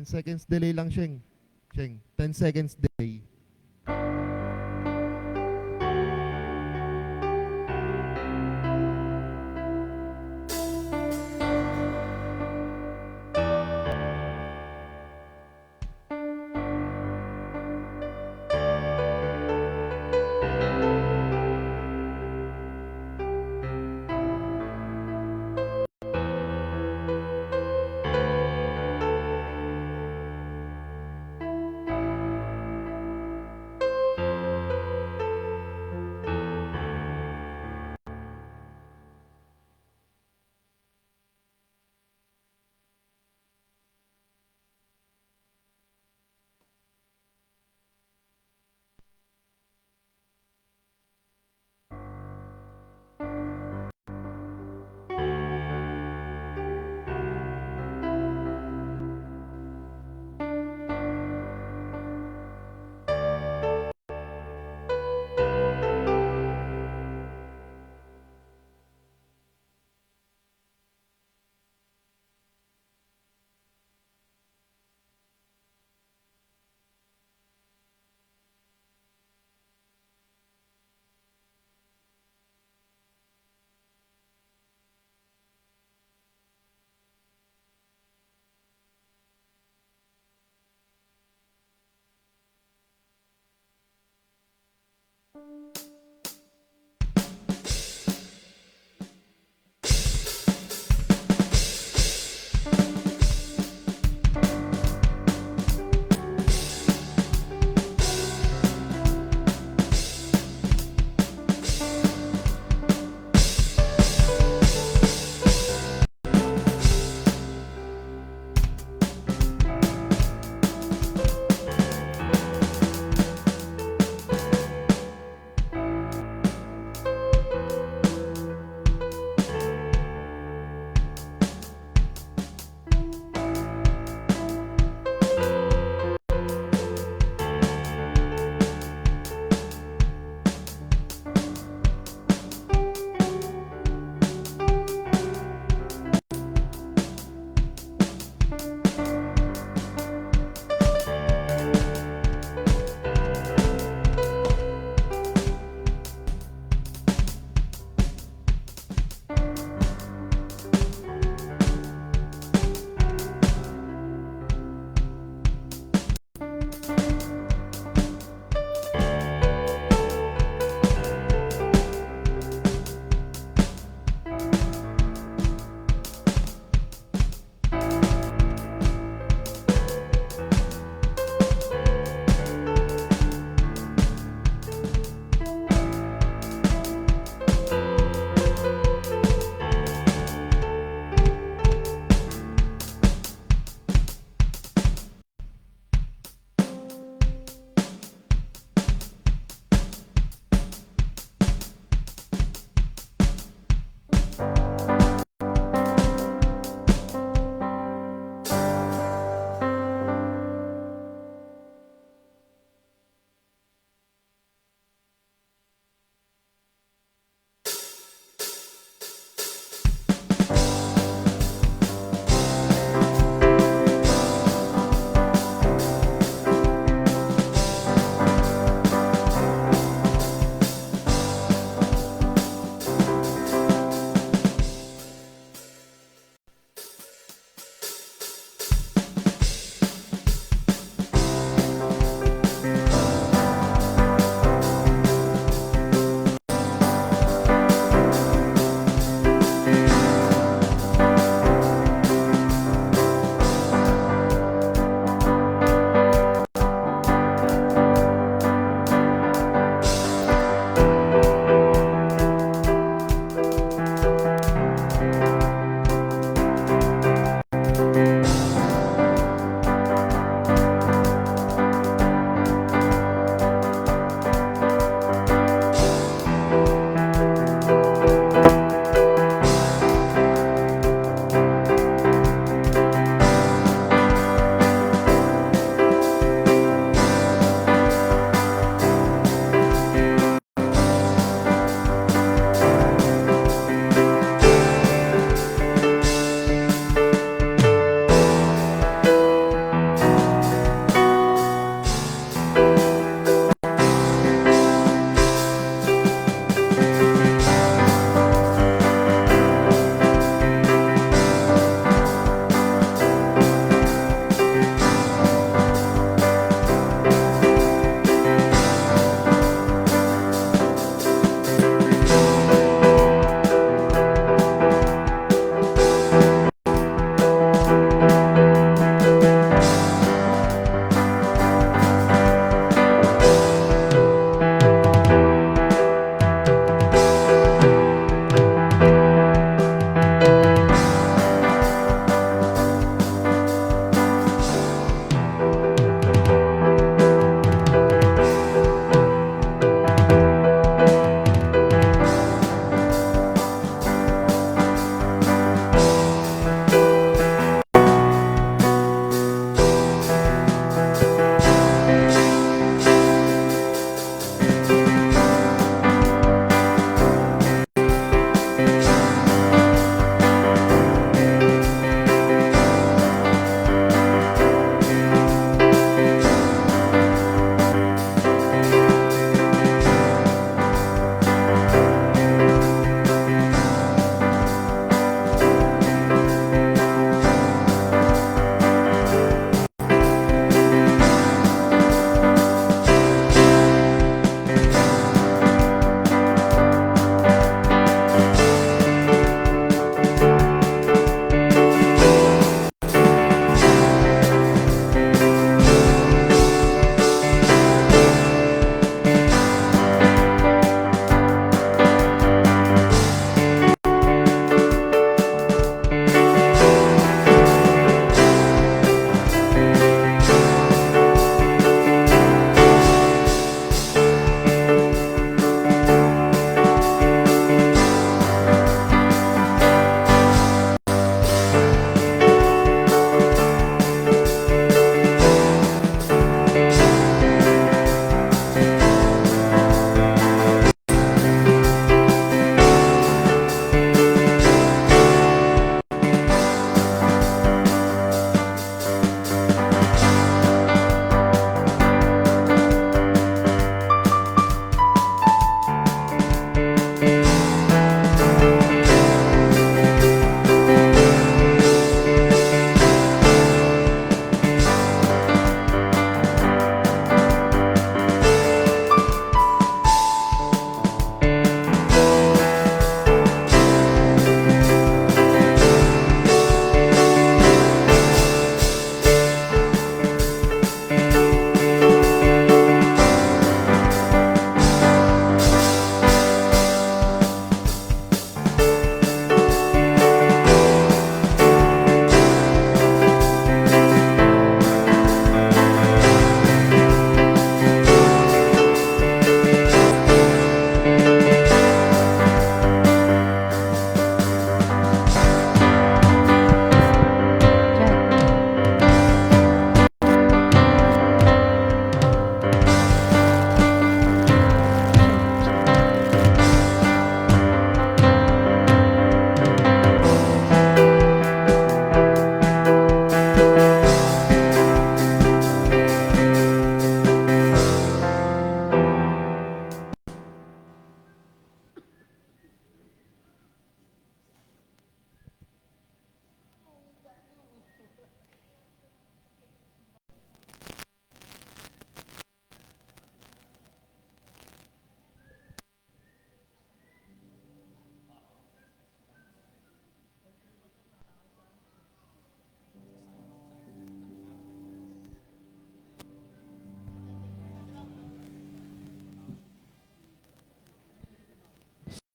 10 seconds delay lang, Sheng. Sheng, 10 seconds delay.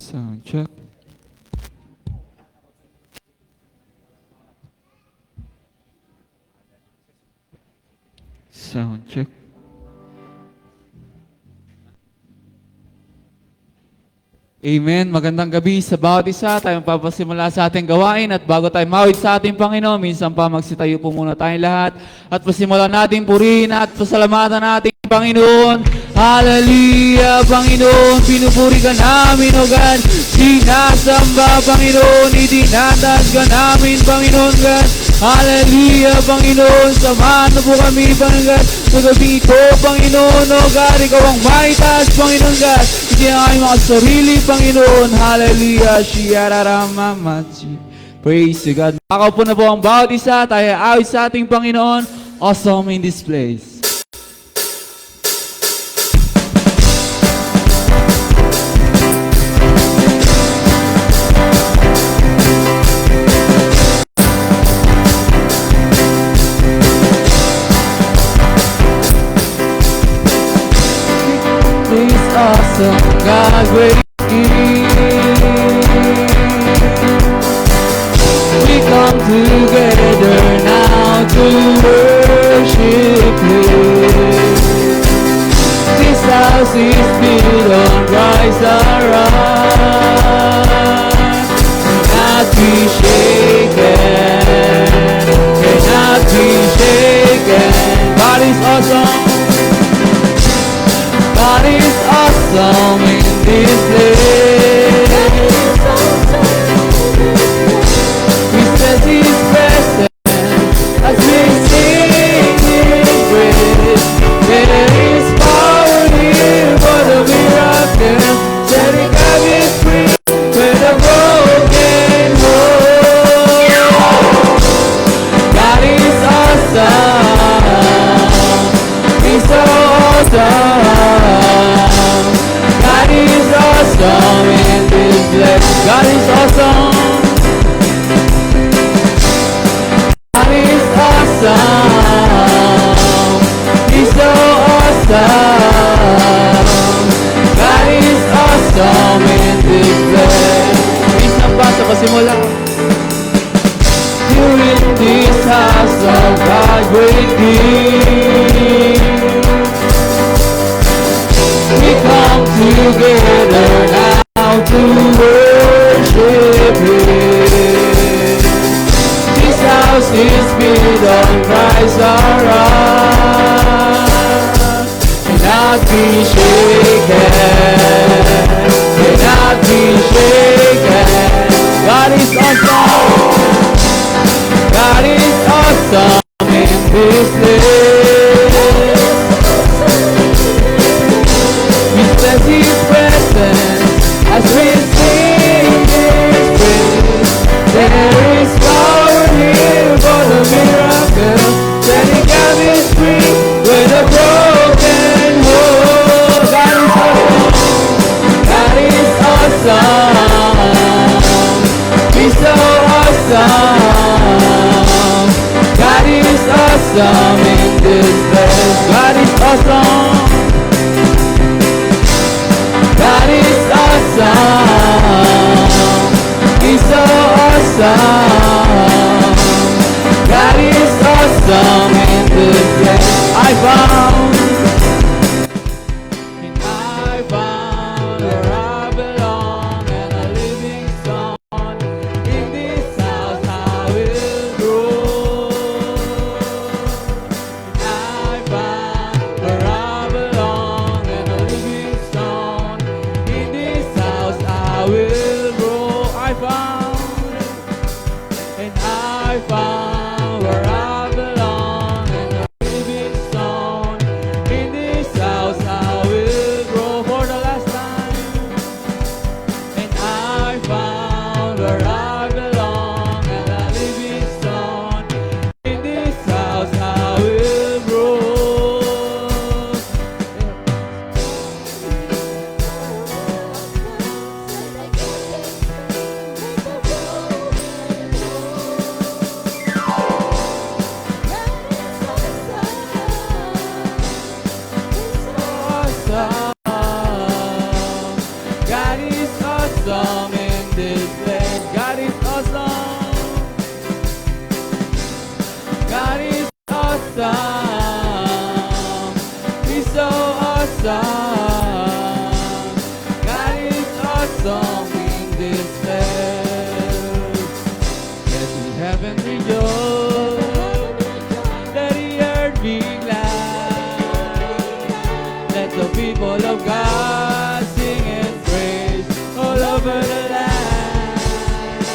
Sound check. Sound check. Amen. Magandang gabi sa bawat isa. Tayong papasimula sa ating gawain at bago tayo mawid sa ating Panginoon, minsan pa magsitayo po muna tayong lahat at pasimulan natin purihin at pasalamatan natin Panginoon. Hallelujah, Panginoon, pinupuri ka namin, O God. Sinasamba, Panginoon, idinatag ka namin, Panginoon God. Hallelujah, Panginoon, samahan na po kami, Panginoon God. Sa gabi ito, Panginoon, O God, ikaw ang maitaas, Panginoon God. Hindi ang aming mga sarili, Panginoon. Hallelujah, Shiyararamamachi. Praise to God. Makakaupo na po ang bawat isa. Tayo awit sa ating Panginoon. Awesome in this place. Awesome God, great we come together now to worship Him. This house is built on Christ our rock. Cannot be shaken, cannot be shaken. God is awesome. God is awesome in this place. We sense His presence as we sing His praise. There is power here for the miracle, setting captives free with the broken heart. God is awesome. He's so awesome. God is awesome in this place. God is awesome. God is awesome. He's so awesome. God is awesome in this place. Isa pa sa pasimula. You're in this house of God great King. We come together now to worship Him. This house is built on Christ our rock. Cannot be shaken, cannot be shaken. God is awesome. God is awesome in this place. We sense His presence as we sing His praise. There is power here for the miracle, setting captives free with a broken heart. God is awesome. He's so awesome. God is awesome in this place. God is awesome. God is awesome. He's so awesome. God is awesome in this place. I found where I belong, and a living song in this house I will grow. I found where I Let the heaven rejoice, let the earth be glad. Let the people of God sing and praise all over the land.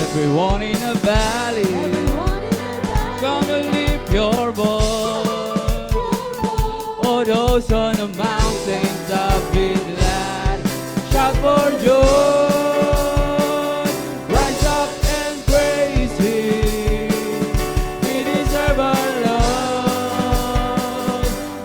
Everyone in the valley, come and lift your voice. Oh, those on the mountains up be glad. Shout for joy. Rise up and praise Him. He deserves our love.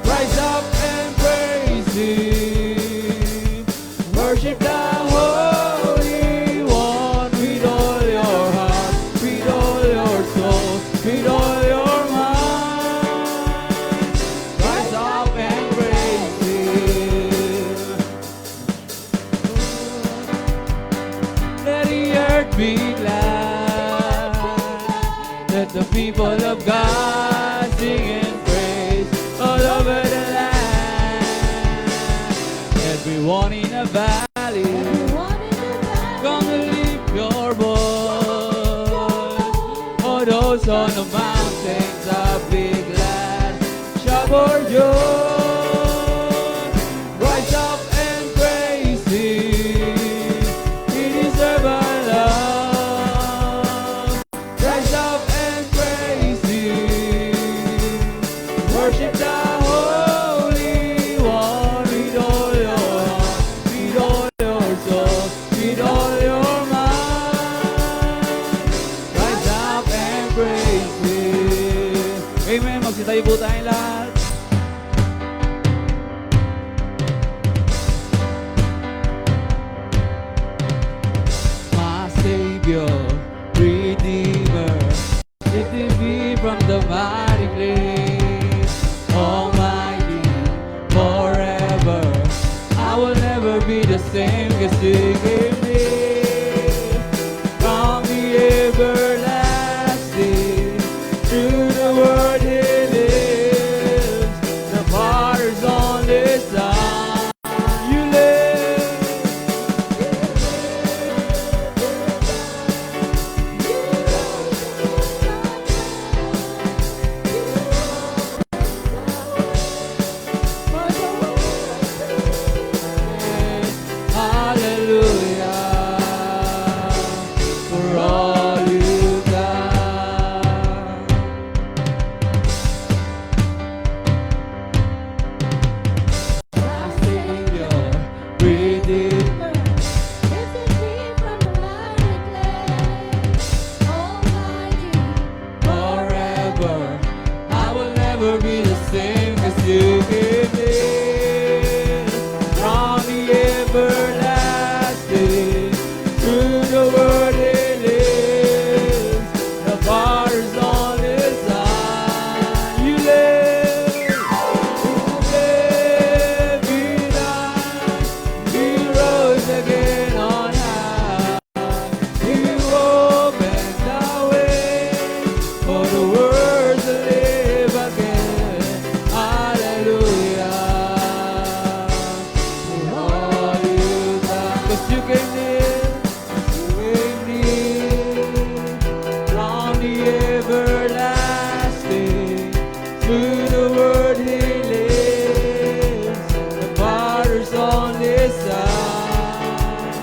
Rise up and praise Him. Worship the Holy One with all your heart, with all your soul, with all your mind. Rise up and praise Him. Let the earth be glad. Let the people of God sing and praise all over the land. Everyone in the valley, come and lift your voice. Oh, those on the mountains are be glad. Shout for joy. Rise up and praise Him. He deserves our love. Rise up and praise Him. Worship the Holy One with all your heart, with all your soul, with all your mind. Rise up and praise Him. Amen. Magsitayo po tayong lahat. My Savior, Redeemer, lifted me from the mighty clay. Almighty, forever, I will never be the same, 'cause you gave me from the everlasting through the world He lives. The Father's on His side. You live. Hallelujah for all you've done. My Savior, Redeemer, forever, I will never be the same, 'cause you gave me from the everlasting through the world He lives. The Father's on His side. You live, you died, you rose again on high. You opened the way for the world to live again. Hallelujah for all you've done. 'Cause you came near from the everlasting through the world He lives. The Father's on His side.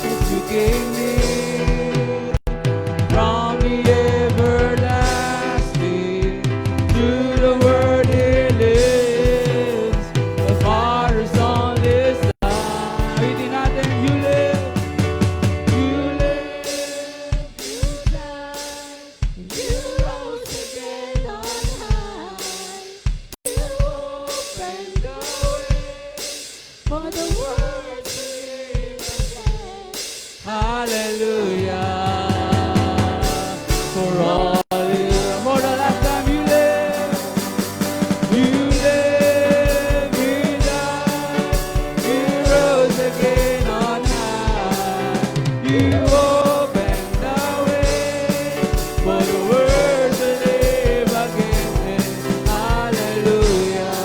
'Cause you came near from the everlasting through the world He lives. The Father's on His side. Hindi natin, you live, you live, you died, you rose again on high. You opened the way for the world to live again. Hallelujah for all you. For the last time you live, you live, you died, you rose again on high. You opened the way for the world to live again. Hallelujah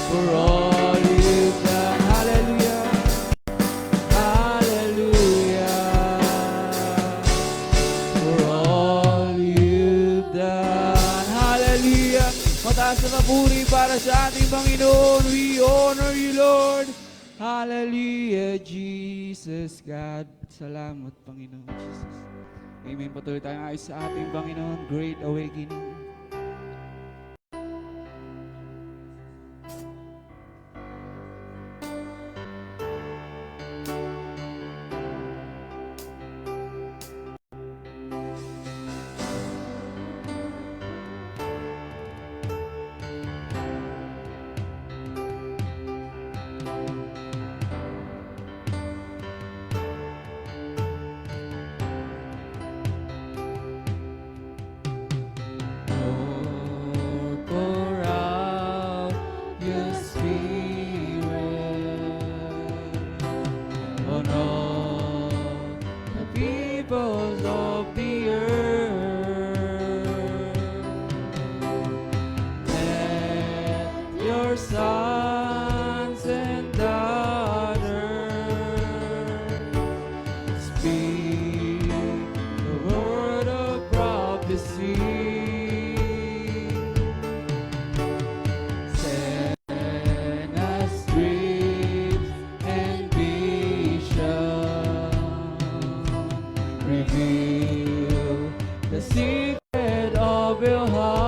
for all you've done. Hallelujah. ang puri para sa ating Panginoon. We honor you, Lord. Hallelujah, Jesus, God. Salamat, Panginoon Jesus. Amen. Patuloy tayong ayos sa ating Panginoon. Great awakening. Lord, pour out your Spirit on all the peoples of the earth. Let your sons and daughters speak the word of prophecy. Send us dreams and visions. Reveal the secret of your heart.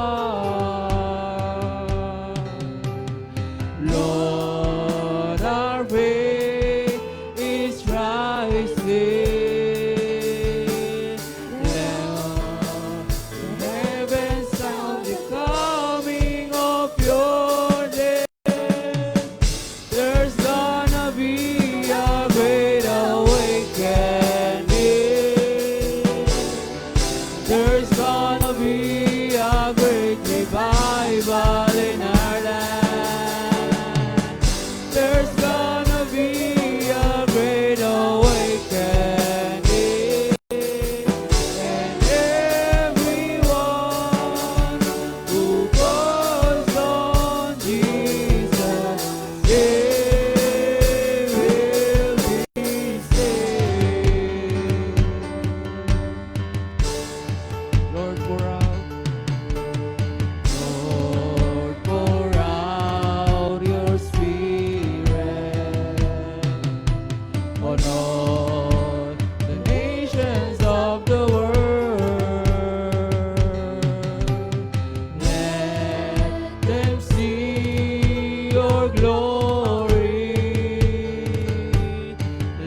Lord, our faith is rising. Let the heavens sound the coming of your day. There's gonna be a great awakening. There's gonna be a great revival in our land. There's gonna be a great awakening. And everyone who calls on Jesus, they will be saved. Lord, pour out. Lord, pour out your Spirit on all the nations of the world. Let them see your glory.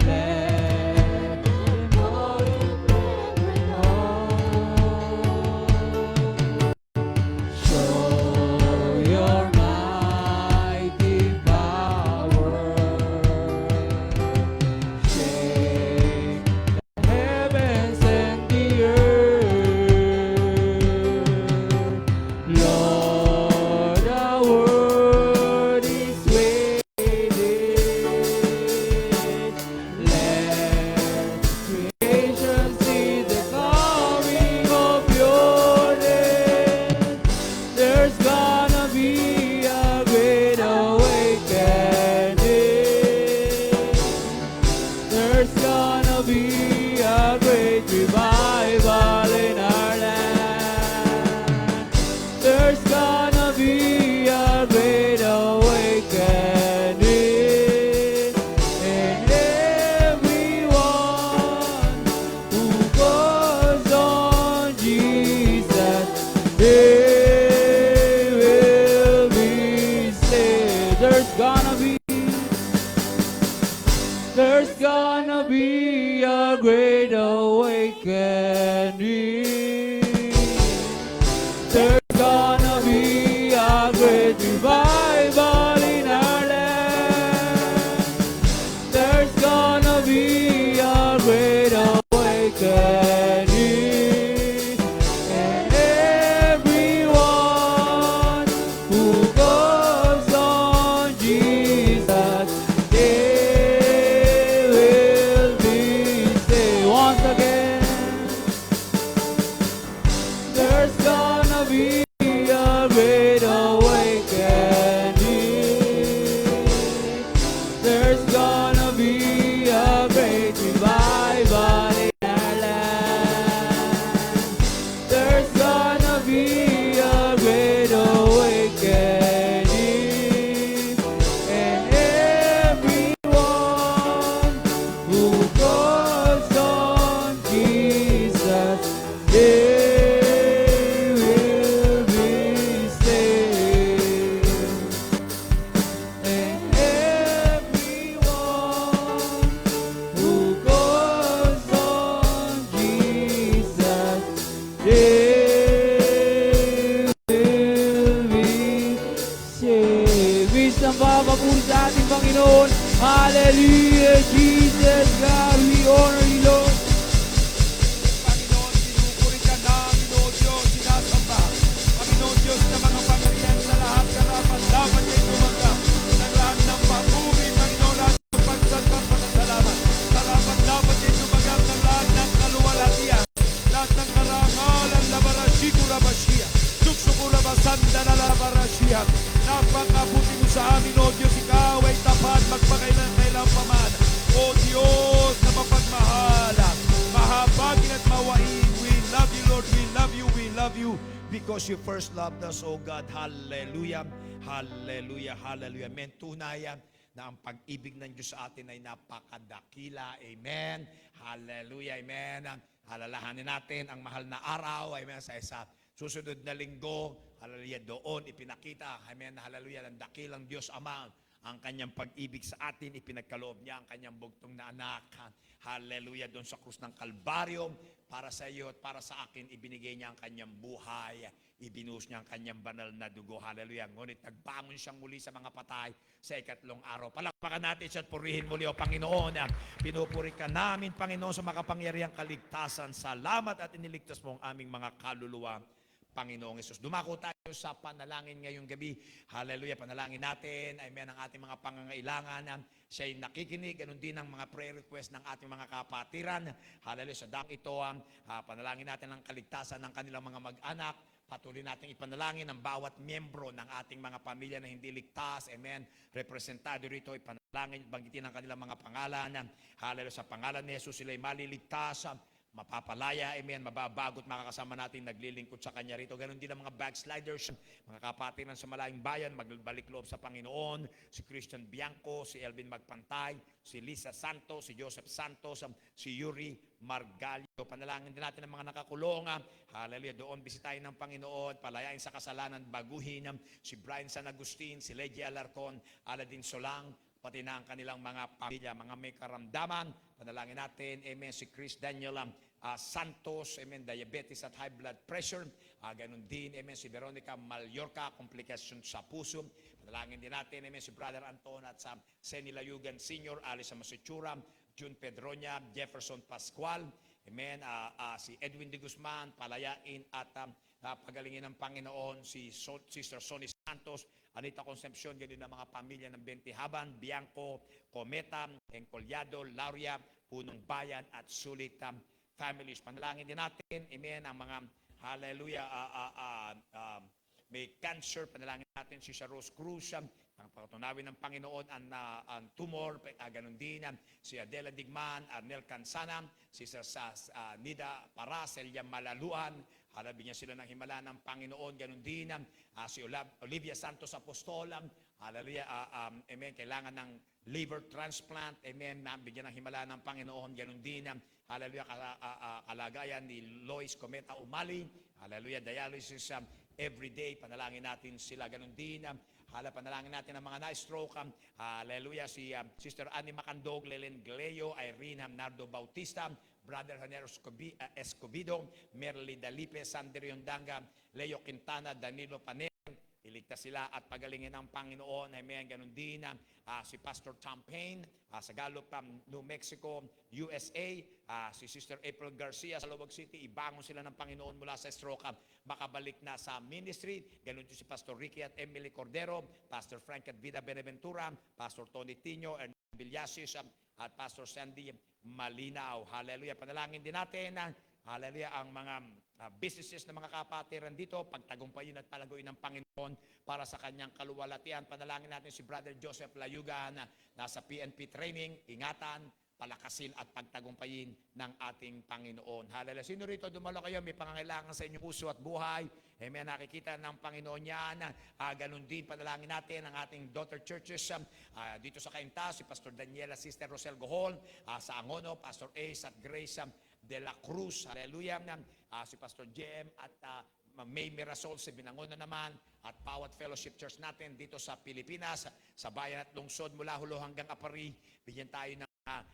Let them know your show your mighty power. Shake the heavens and the earth. Lord, our word is waiting. Let creation see the coming of your name. There's gonna be a great awakening. There's gonna be a great revival in our land. There's gonna be a great awakening. And everyone who calls on Jesus, they will be saved. There's gonna be a great awakening. There's gonna be a great revival in our land. There's gonna be a great awakening. And everyone who calls on Jesus, they will be saved. Once again, calls on Jesus, they will be saved. And everyone who calls on Jesus, they will be saved. Isang papapuri sa ating Panginoon. Hallelujah, Jesus, God, we honor you, Lord. Panginoon, pinupuri ka namin, O Diyos, sinasamba. Panginoon Diyos na mga pamilyan sa lahat, karapat dapat ay tumanggap ng lahat ng papuri, Panginoon, lahat ng pagsalamat. Karapat dapat ay tumanggap ng lahat ng kaluwalhatian, lahat ng karangalan, labarashiku rabashia, tuksuku rabasanda na labarashia. Napakabuti mo sa amin, O Diyos, ikaw ay tapat, magpakailan paman. O Diyos na mapagmahala, mahabagin at mawain. We love you, Lord. We love you. We love you because you first loved us, O God. Hallelujah. Hallelujah. Hallelujah. Amen. Tunayan na ang pag-ibig ng Diyos sa atin ay napakadakila. Amen. Hallelujah. Amen. Alalahanin natin ang mahal na araw. Amen. Sa susunod na linggo. Hallelujah. Doon ipinakita. Amen. Hallelujah. Ang dakilang Diyos Ama, ang kanyang pag-ibig sa atin, ipinagkaloob niya ang kanyang bugtong na anak. Hallelujah, doon sa krus ng Kalbaryo, para sa iyo at para sa akin, ibinigay niya ang kanyang buhay, ibinuhos niya ang kanyang banal na dugo. Hallelujah, ngunit nagbangon siyang muli sa mga patay sa ikatlong araw. Palakpakan natin siya at purihin muli, O Panginoon. Pinupuri ka namin, Panginoon, sa makapangyarihang kaligtasan. Salamat at iniligtas mo ang aming mga kaluluwa, Panginoong Hesus. Dumako tayo sa panalangin ngayong gabi. Hallelujah, panalangin natin. Amen, ang ating mga pangangailangan. Siya'y nakikinig. Ganun din ang mga prayer request ng ating mga kapatiran. Hallelujah, sa dang ito ang panalangin natin ang kaligtasan ng kanilang mga mag-anak. Patuloy natin ipanalangin ang bawat miyembro ng ating mga pamilya na hindi ligtas. Amen. Representado rito, ipanalangin, banggitin ang kanilang mga pangalan. Hallelujah, sa pangalan ni Jesus sila'y maliligtas, mapapalaya, amen, mababagot, makakasama natin naglilingkod sa Kanya rito. Ganon din ang mga backsliders, mga kapatiran sa malayong bayan, magbalik loob sa Panginoon, si Christian Bianco, si Elvin Magpantay, si Lisa Santos, si Joseph Santos, si Yuri Margalio. Panalangin din natin ang mga nakakulong. Hallelujah, doon bisitahin ng Panginoon, palayain sa kasalanan, baguhin si Brian San Agustin, si Leggy Alarcon, Aladin Solang, pati na ang kanilang mga pamilya, mga may karamdaman. Panalangin natin, amen, si Chris Daniel Santos, amen, diabetes at high blood pressure. Ganun din, amen, si Veronica Mallorca, komplikasyon sa puso. Panalangin din natin, amen, si Brother Anton at sa Seni Layugan Sr., Alice Masuchura, June Pedronia, Jefferson Pascual, amen, si Edwin de Guzman, palayain at pagalingin ng Panginoon, si Sister Sonny Santos, Anita Concepcion, ganun ang mga pamilya ng Bentihaban, Bianco, Cometa, Encolyado, Lauria, Punong Bayan at Sulit families. Panalangin din natin, amen, ang mga, hallelujah, may cancer, panalangin natin si Rose Cruz, ang pagtunawin ng Panginoon ang tumor, ganun din si Adela Digman, Arnel Cansana, si Nida Paracelia Malaluan, halabi niya sila ng himala ng Panginoon, ganun din si Olivia Santos Apostol, hallelujah, amen, kailangan ng liver transplant, amen, bigyan ng himala ng Panginoon, ganun din hallelujah, kalagayan ni Lois Cometa Umali, hallelujah, dialysis everyday, panalangin natin sila, ganun din panalangin natin ang mga na-stroke, hallelujah, si Sister Annie Macandog, Lelen Gleo, Irene Nardo Bautista, Brother Hanero Escobido, Merly Dalipe, Sander Yondanga, Leo Quintana, Danilo Paner, iligtas sila at pagalingin ng Panginoon. Amen. Ganun din si Pastor Tom Payne sa Gallup, New Mexico, USA. Si Sister April Garcia sa Lubog City. Ibangon sila ng Panginoon mula sa stroke. Makabalik na sa ministry. Ganun din si Pastor Ricky at Emily Cordero, Pastor Frank at Vida Beneventura, Pastor Tony Tino, Ernest Villasis, at Pastor Sandy Malinaw. Hallelujah. Panalangin din natin hallelujah, ang mga businesses na mga kapatiran dito, pagtagumpayin at palaguin ng Panginoon para sa kanyang kaluwalhatian. Panalangin natin si Brother Joseph Layugan na nasa PNP training, ingatan, palakasin at pagtagumpayin ng ating Panginoon. Hallelujah. Sino rito dumalo kayo, may pangangailangan sa inyong puso at buhay? Amen. Nakikita ng Panginoon yan. Ganun din, panalangin natin ang ating daughter churches dito sa Cainta, si Pastor Daniela, Sister Rosel Gohol, sa Angono, Pastor Ace at Grace de la Cruz. Hallelujah. Si Pastor JM at May Mirasol sa Binangon na naman, at Pawat Fellowship Church natin dito sa Pilipinas, sa bayan at lungsod mula Hulo hanggang Apari. Bigyan tayo ng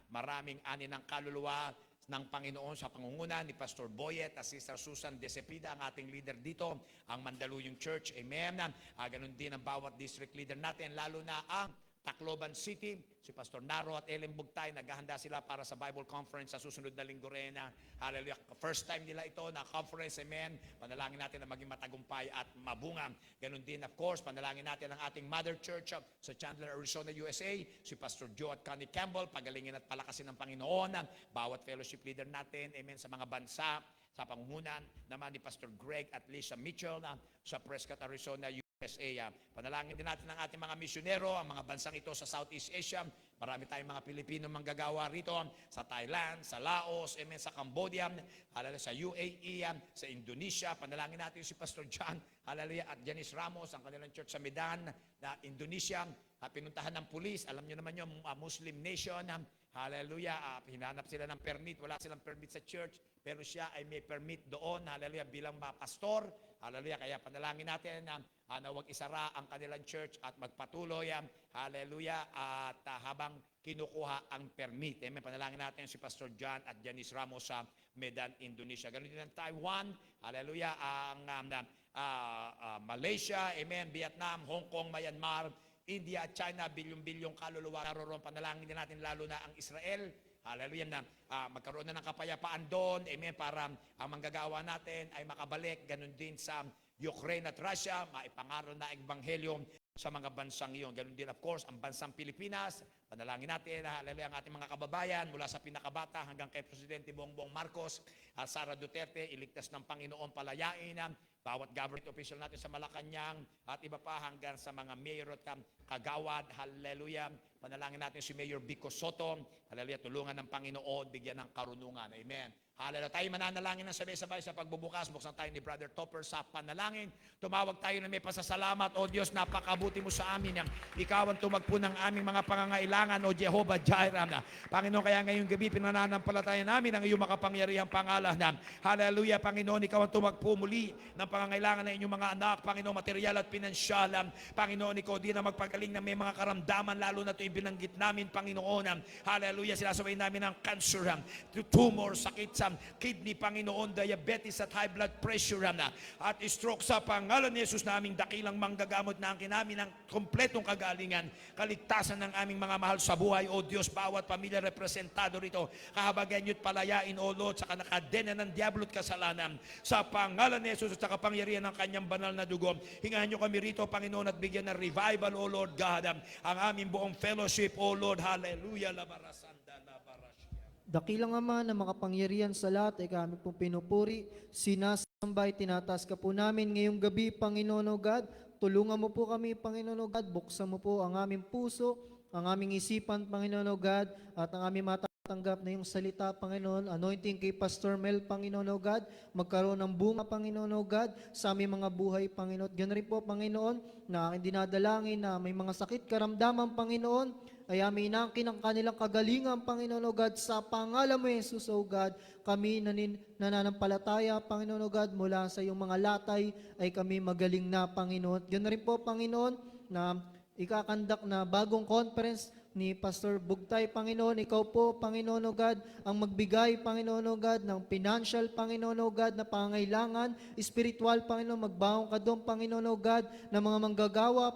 maraming ani ng kaluluwa ng Panginoon sa pangunguna ni Pastor Boyet at Sister Susan De Cepeda, ang ating leader dito, ang Mandaluyong Church. Amen. Ganun din ang bawat district leader natin, lalo na ang Tacloban City, si Pastor Naro at Ellen Bugtay, naghahanda sila para sa Bible Conference sa susunod na linggo rin. Hallelujah. First time nila ito na conference. Amen. Panalangin natin na maging matagumpay at mabunga. Ganun din, of course, panalangin natin ang ating Mother Church sa Chandler, Arizona, USA, si Pastor Joe at Connie Campbell, pagalingin at palakasin ng Panginoon. Bawat fellowship leader natin, amen, sa mga bansa, sa pangungunan naman ni Pastor Greg at Lisa Mitchell sa Prescott, Arizona, USA. Panalangin din natin ang ating mga misyonero, ang mga bansang ito sa Southeast Asia. Marami tayong mga Pilipino manggagawa rito sa Thailand, sa Laos, amen, sa Cambodia, hallelujah, sa UAE, sa Indonesia. Panalangin natin si Pastor John, hallelujah, at Janice Ramos, ang kanilang church sa Medan, na Indonesia. Pinuntahan ng pulis, alam nyo naman yung Muslim nation, hallelujah, hinanap sila ng permit, wala silang permit sa church, pero siya ay may permit doon, hallelujah, bilang pastor, hallelujah. Kaya panalangin natin na wag isara ang kanilang church at magpatuloy, hallelujah, at habang kinukuha ang permit. Amen. Panalangin natin si Pastor John at Janice Ramos sa Medan, Indonesia. Ganun din ang Taiwan, hallelujah, ang Malaysia, amen, Vietnam, Hong Kong, Myanmar, India at China, bilyong-bilyong kaluluwa naroon. Panalangin din natin lalo na ang Israel. Hallelujah, na magkaroon na ng kapayapaan doon. Amen, para ang manggagawa natin ay makabalik. Ganun din sa Ukraine at Russia, maipangaral na ebanghelyo sa mga bansang iyon. Ganun din, of course, ang bansang Pilipinas. Panalangin natin, hallelujah, ang ating mga kababayan mula sa pinakabata hanggang kay Presidente Bongbong Marcos, Sara Duterte, iligtas ng Panginoon, palayain bawat government official natin sa Malacanang at iba pa hanggang sa mga mayor at kagawad. Hallelujah. Panalangin natin si Mayor Vico Soto. Hallelujah. Tulungan ng Panginoon, bigyan ng karunungan. Amen. Hallelujah. Tayo mananalangin ng sabay-sabay sa pagbubukas. Buksan tayo ni Brother Topper sa panalangin. Tumawag tayo na may pasasalamat. O Diyos, napakabuti mo sa amin. Ikaw ang tumagpo ng aming mga pangangailangan, O Jehovah Jireh. Panginoon, kaya ngayong gabi pinananampalataya namin ang iyong makapangyarihang pangalan. Hallelujah. Panginoon, ikaw ang tumagpo muli ng pangangailangan ng inyong mga anak, Panginoon, material at pinansyal. Panginoon, ikaw din ang magpagaling na may mga karamdaman, lalo na ito ibinanggit namin, Panginoon. Hallelujah. Sinasabay namin ang cancer, tumor, sakit sa kidney, Panginoon, diabetes at high blood pressure at stroke sa pangalan ni Jesus na aming dakilang manggagamot na ang kinamin ng kompletong kagalingan, kaligtasan ng aming mga mahal sa buhay, O Diyos, bawat pamilya representado rito, kahabagan niyo't palayain, O Lord, sa kanakadena ng diablo at kasalanan, sa pangalan ni Jesus at sa kapangyarihan ng kanyang banal na dugo. Hingahan niyo kami rito, Panginoon, at bigyan ng revival, O Lord God, ang aming buong fellowship, O Lord. Hallelujah. Labarasanda, labarasya. Dakilang Ama na makapangyarihan sa lahat ay kami pong pinupuri, sinasambay, tinataas ka po namin ngayong gabi, Panginoon o God. Tulungan mo po kami, Panginoon o God. Buksan mo po ang aming puso, ang aming isipan, Panginoon o God, at ang aming matanggap na yung salita, Panginoon. Anointing kay Pastor Mel, Panginoon o God. Magkaroon ng bunga, Panginoon o God, sa aming mga buhay, Panginoon. Ganun rin po, Panginoon, na aking dinadalangin na may mga sakit, karamdaman, Panginoon, ay amin inangkin ang kanilang kagalingan, Panginoon o God, sa pangalan mo, Jesus o God. Kami nananampalataya, Panginoon o God, mula sa iyong mga latay ay kami magaling na, Panginoon. Ganun rin po, Panginoon, na ikakandak na bagong conference ni Pastor Bugtay, Panginoon. Ikaw po, Panginoon o God, ang magbigay, Panginoon o God, ng financial, Panginoon o God, na pangailangan, spiritual, Panginoon, magbaong ka doon, Panginoon o God, na mga manggagawa,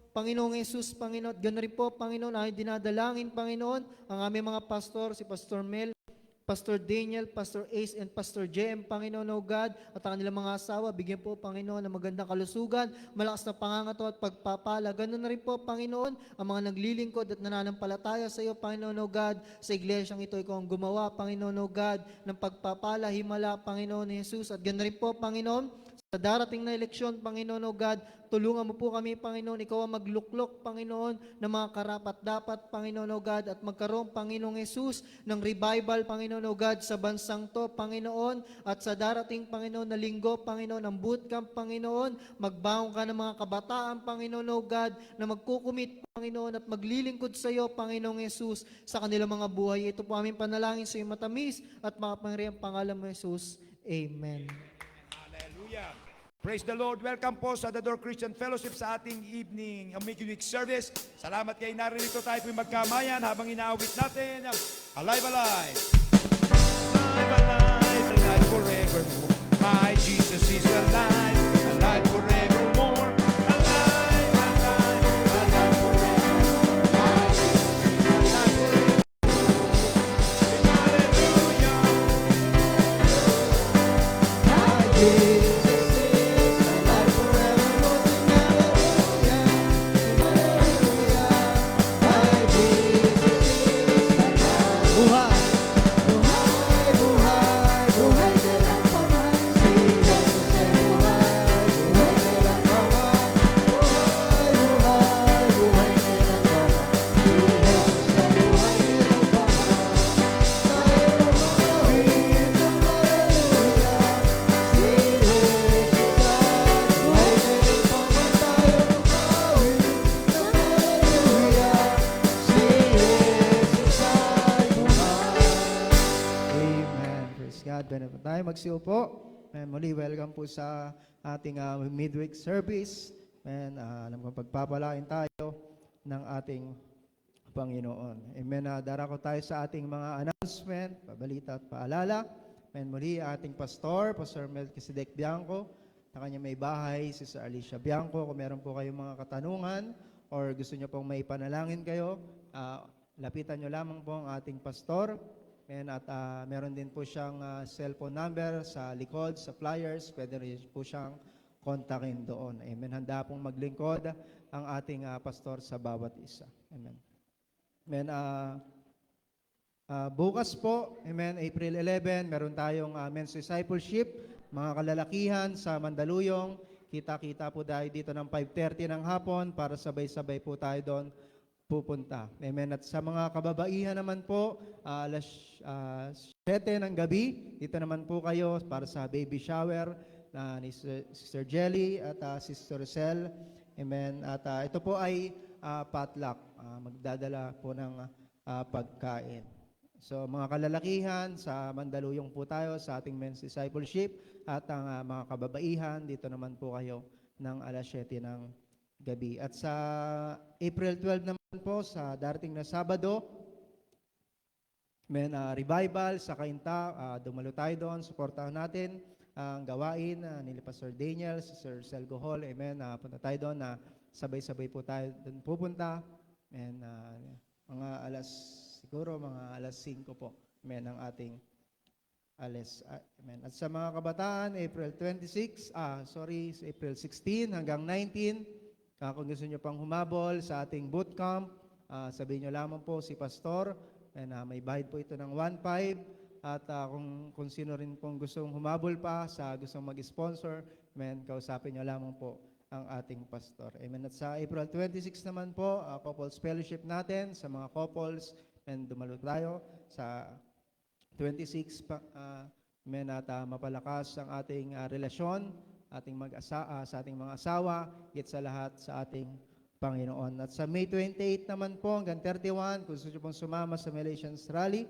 Panginoong Jesus, Panginoon. Ganoon rin po, Panginoon, ay dinadalangin, Panginoon, ang aming mga pastor, si Pastor Mel, Pastor Daniel, Pastor Ace, and Pastor JM, Panginoon o God, at ang kanilang mga asawa, bigyan po, Panginoon, ng magandang kalusugan, malakas na pangangato at pagpapala. Ganoon na rin po, Panginoon, ang mga naglilingkod at nananampalataya sa iyo, Panginoon o God, sa iglesyang ito, ikaw ang gumawa, Panginoon o God, ng pagpapala, himala, Panginoon Jesus, at ganoon rin po, Panginoon, Sa darating na eleksyon, Panginoon o God, tulungan mo po kami, Panginoon. Ikaw ang magluklok, Panginoon, ng mga karapat-dapat, Panginoon o God, at magkaroon, Panginoong Yesus, ng revival, Panginoon o God, sa bansang to, Panginoon, at sa darating, Panginoon, na linggo, Panginoon, ang bootcamp, Panginoon, magbaong ka ng mga kabataan, Panginoon o God, na magkukumit, Panginoon, at maglilingkod sa iyo, Panginoong Yesus, sa kanilang mga buhay. Ito po aming panalangin sa iyo matamis at makapangyarihang pangalan mo, Yesus. Amen. Hallelujah. Praise the Lord. Welcome po sa The Door Christian Fellowship sa ating evening midweek service. Salamat kayo naririto tayo po magkamayan habang inaawit natin ang Alive, Alive. Alive, alive, alive forevermore. My Jesus is alive, alive forevermore. Alive, alive, alive forevermore. My Jesus is alive forevermore. Hallelujah. Amen. Praise God. Benefit tayo. Magsiupo. And muli, welcome po sa ating midweek service. And alam ko pagpapalain tayo ng ating Panginoon. Amen. Darako tayo sa ating mga announcement, pabalita at paalala. And muli, ating pastor, Pastor Melchizedek Bianco, na kanya may bahay, si Sister Alicia Bianco. Kung meron po kayong mga katanungan or gusto nyo pong may panalangin kayo, lapitan nyo lamang po ang ating pastor. At meron din po siyang cellphone number sa likod, sa flyers. Pwede rin po siyang kontakin doon. Amen. Handa pong maglingkod ang ating pastor sa bawat isa. Amen. Amen. Bukas po, amen, April 11, meron tayong men's discipleship, mga kalalakihan sa Mandaluyong. Kita-kita po tayo dito ng 5:30 ng hapon para sabay-sabay po tayo doon pupunta. Amen. At sa mga kababaihan naman po, alas 7 ng gabi, dito naman po kayo para sa baby shower ni Sister Jelly at Sister Rosel. Amen. At ito po ay potluck. Magdadala po ng pagkain. So mga kalalakihan, sa Mandaluyong po tayo sa ating men's discipleship at ang mga kababaihan, dito naman po kayo ng alas 7 ng gabi. At sa April 12 naman po, sa darating na Sabado, revival sa Kainta, dumalo tayo doon, suportahan natin ang gawain ni Pastor Daniel, Sir Selgo Hall, amen, punta tayo doon na sabay-sabay po tayo doon pupunta, and mga alas 5 po, amen, ang ating alas, amen. At sa mga kabataan, April 16 hanggang 19, kung gusto nyo pang humabol sa ating bootcamp, sabihin nyo lamang po si Pastor, and may bayad po ito ng 1.5, at kung sino rin pong gustong humabol pa, gustong mag-sponsor, amen, kausapin nyo lamang po ang ating Pastor. Amen. At sa April 26 naman po, couples fellowship natin, sa mga couples, and dumalo tayo sa 26, amen, at mapalakas ang ating relasyon, sa ating mga asawa, higit sa lahat sa ating Panginoon. At sa May 28 naman po hanggang 31, kung gusto nyo pong sumama sa Malaysians Rally,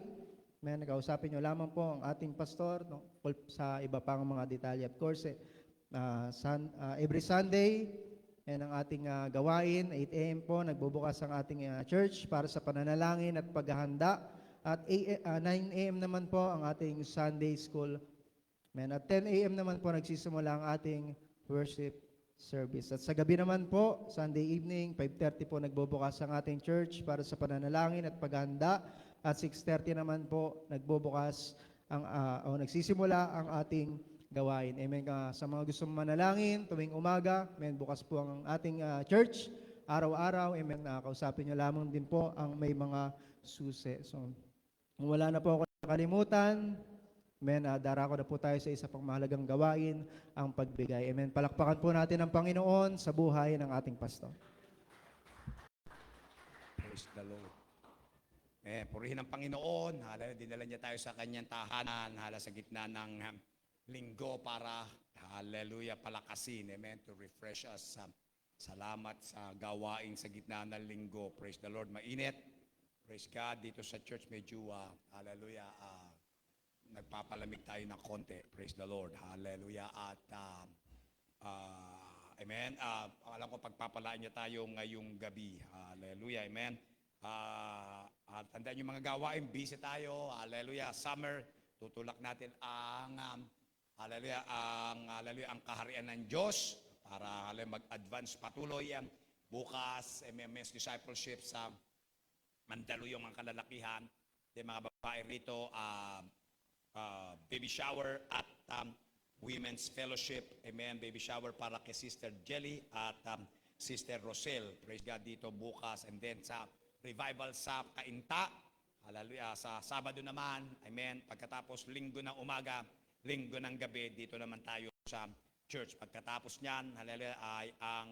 kausapin nyo lamang po ang ating pastor sa iba pang mga detalye. Of course, every Sunday, ang ating gawain, 8 a.m. po, nagbubukas ang ating church para sa pananalangin at paghahanda. At 9 a.m. naman po ang ating Sunday school. At 10 a.m. naman po nagsisimula ang ating worship service. At sa gabi naman po, Sunday evening, 5:30 po nagbubukas ang ating church para sa pananalangin at paghahanda. At 6:30 naman po nagbubukas nagsisimula ang ating gawain. Amen. Sa mga gustong manalangin tuwing umaga, amen, bukas po ang ating church araw-araw. Amen. Kausapin niyo lamang din po ang may mga susi. So, kung wala na po ako nakalimutan, Amen. Darako na po tayo sa isa pang mahalagang gawain, ang pagbigay. Amen. Palakpakan po natin ang Panginoon sa buhay ng ating pastor. Praise the Lord. Purihin ang Panginoon. Hala, dinala niya tayo sa kanyang tahanan. Hala, sa gitna ng linggo para, hallelujah, palakasin. Amen. To refresh us. Salamat sa gawain sa gitna ng linggo. Praise the Lord. Mainit. Praise God. Dito sa church medyo, hallelujah, nagpapalamig tayo ng konti. Praise the Lord. Hallelujah. At, amen. Alam ko pagpapalaan niya tayo ngayong gabi. Hallelujah. Amen. Tandaan yung mga gawain, busy tayo. Hallelujah. Summer, tutulak natin ang hallelujah, ang kaharian ng Diyos para mag-advance patuloy bukas, men's discipleship sa Mandaluyong mga kalalakihan. Yung mga babae rito, baby shower at women's fellowship. Amen. Baby shower para kay Sister Jelly at Sister Rosel. Praise God dito bukas. And then sa revival sa Kainta. Hallelujah. Sa Sabado naman. Amen. Pagkatapos linggo ng umaga, linggo ng gabi, dito naman tayo sa church. Pagkatapos niyan, hallelujah, ay ang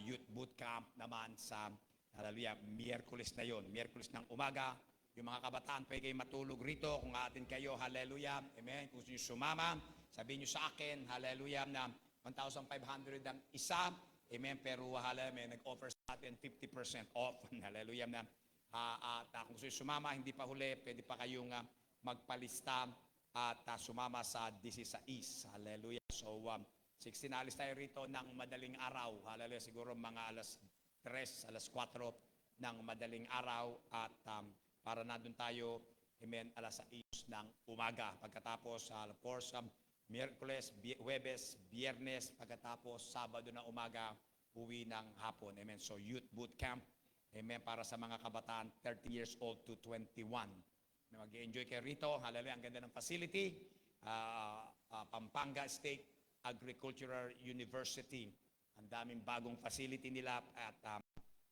youth boot camp naman sa, hallelujah, Miyerkules na yon. Miyerkules ng umaga. Yung mga kabataan, pwede kayo matulog rito kung atin kayo, hallelujah, amen. Kung gusto nyo sumama, sabihin nyo sa akin, hallelujah, na 1,500 ang isa, amen. Pero hallelujah, may nag-offer sa atin 50% off, hallelujah, na kung gusto nyo sumama, hindi pa huli, pwede pa kayong magpalista at sumama sa 16, hallelujah. So, 16 alis tayo rito ng madaling araw, hallelujah, siguro mga alas 3, alas 4 ng madaling araw at para nandun tayo, amen, alas 6 ng umaga. Pagkatapos, of course, Miyerkules, Huwebes, Biyernes, pagkatapos Sabado na umaga, uwi ng hapon. Amen. So, youth boot camp, amen, para sa mga kabataan 30 years old to 21. Mag-enjoy kayo rito. Hallelujah, ang ganda ng facility. Pampanga State Agricultural University. Ang daming bagong facility nila at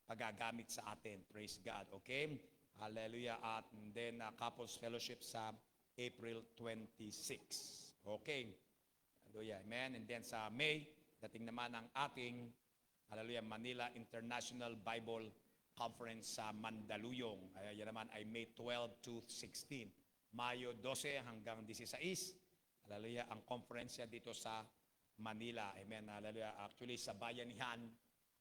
pagagamit sa atin. Praise God. Okay? Hallelujah. At then couples fellowship sa April 26. Okay. Hallelujah. Amen. And then sa May, dating naman ang ating, hallelujah, Manila International Bible Conference sa Mandaluyong. Yan naman ay May 12 to 16. Mayo 12 hanggang 16. Hallelujah. Ang conference dito sa Manila. Amen. Hallelujah. Actually, sa Bayanihan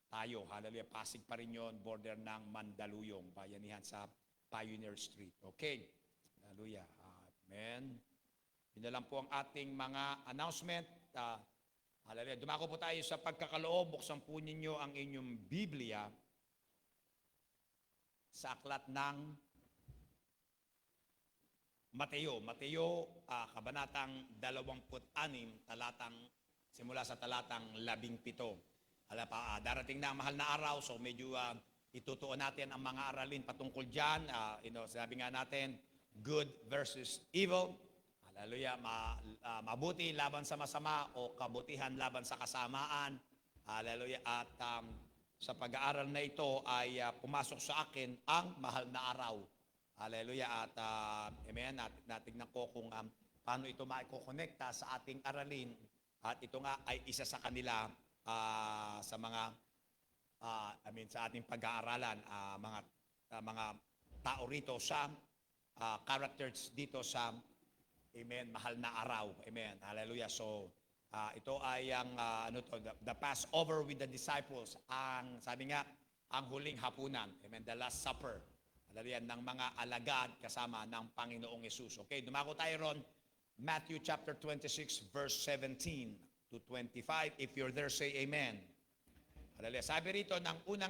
tayo. Hallelujah. Pasig pa rin yun. Border ng Mandaluyong. Bayanihan sa Pioneer Street. Okay. Hallelujah. Amen. Yun na lang po ang ating mga announcement. Hallelujah. Dumako po tayo sa pagkakaloob. Buksan po ninyo ang inyong Biblia sa aklat ng Mateo. Mateo, kabanatang 26, simula sa talatang 17. Darating na ang mahal na araw, so medyo itutuon natin ang mga aralin patungkol dyan. Sabi nga natin, good versus evil. Hallelujah, mabuti laban sa masama o kabutihan laban sa kasamaan. Hallelujah, at sa pag-aaral na ito ay pumasok sa akin ang mahal na araw. Hallelujah, at amen, natignan ko kung paano ito maikokonekta sa ating aralin. At ito nga ay isa sa kanila sa mga sa ating pag-aaralan, mga tao rito sa characters dito sa amen, mahal na araw. Amen. Hallelujah. So ito ay ang the Passover with the disciples, ang sabi nga ang huling hapunan. Amen. The Last Supper. Hallelujah, ng mga alagad kasama ng Panginoong Yesus. Okay, dumako tayo ron. Matthew chapter 26 verse 17 to 25. If you're there, say amen. Hallelujah. Sabi rito, ng unang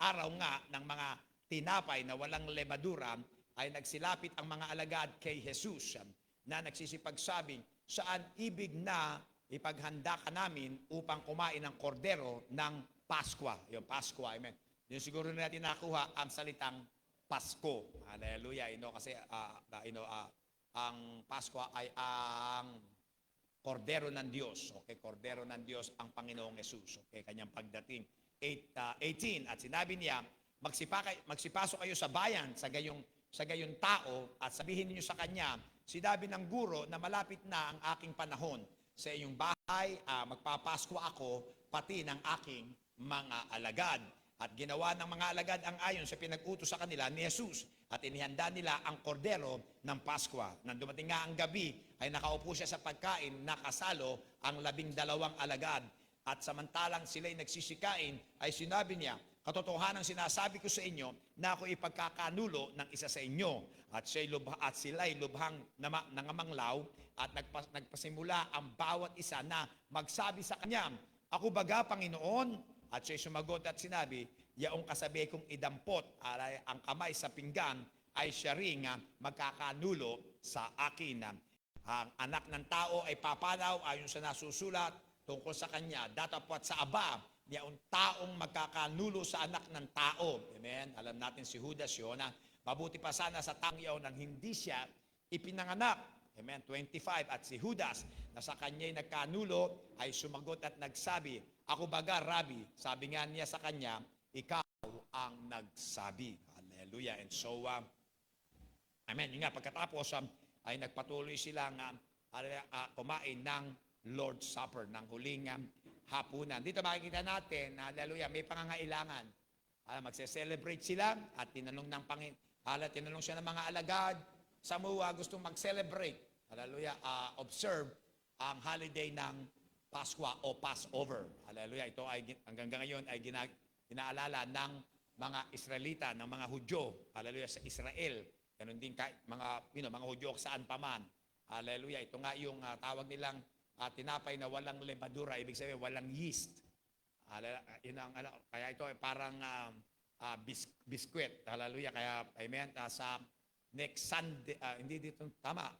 araw nga ng mga tinapay na walang lebadura, ay nagsilapit ang mga alagad kay Jesus na nagsisipagsabing, saan ibig na ipaghanda ka namin upang kumain ng kordero ng Paskwa. Yung Paskwa, amen. Yung siguro natin nakuha ang salitang Pasko. Hallelujah. Kasi ang Paskwa ay ang kordero ng Diyos. Okay, kordero ng Diyos ang Panginoong Yesus. Okay, kanyang pagdating. 18, at sinabi niya, magsipasok kayo sa bayan, sa gayong tao, at sabihin niyo sa kanya sinabi ng guro na malapit na ang aking panahon. Sa iyong bahay, magpapasko ako, pati ng aking mga alagad. At ginawa ng mga alagad ang ayon sa pinag-utos sa kanila ni Jesus. At inihanda nila ang kordero ng Pasko. Nang dumating nga ang gabi, ay nakaupo siya sa pagkain, nakasalo ang 12 alagad. At samantalang sila'y nagsisikain, ay sinabi niya, katotohanan sinasabi ko sa inyo na ako ipagkakanulo ng isa sa inyo. At sila'y lubhang nangamanglaw at nagpasimula ang bawat isa na magsabi sa kanya, ako baga, Panginoon? At siya'y sumagot at sinabi, yaong kasabi kong idampot ang kamay sa pinggan ay siya ring magkakanulo sa akin. Ang anak ng tao ay papanaw ayon sa nasusulat tungkol sa kanya. Datapwat sa aba, yaong taong magkakanulo sa anak ng tao. Amen? Alam natin si Judas yun. Mabuti pa sana sa taong iyon nang hindi siya ipinanganak. Amen. 25. At si Judas, na sa kanya'y nagkanulo, ay sumagot at nagsabi, ako baga, Rabbi. Sabi nga niya sa kanya, ikaw ang nagsabi. Hallelujah. And so, amen. Yun nga, pagkatapos, ay nagpatuloy silang kumain ng Lord's Supper, ng huling hapunan. Dito makikita natin, hallelujah, may pangangailangan. Magse-celebrate sila at tinanong siya ng mga alagad, sa mga gustong mag-celebrate, hallelujah, observe ang holiday ng Pasko o Passover. Hallelujah, ito ay hanggang ngayon ay inaalala ng mga Israelita, ng mga Hudyo, hallelujah, sa Israel. Ganun din mga Hudyo saan pa man. Hallelujah, ito nga yung tawag nilang tinapay na walang levadura, ibig sabihin walang yeast. Kaya ito ay parang biskwit. Hallelujah, kaya amen, sa next Sunday,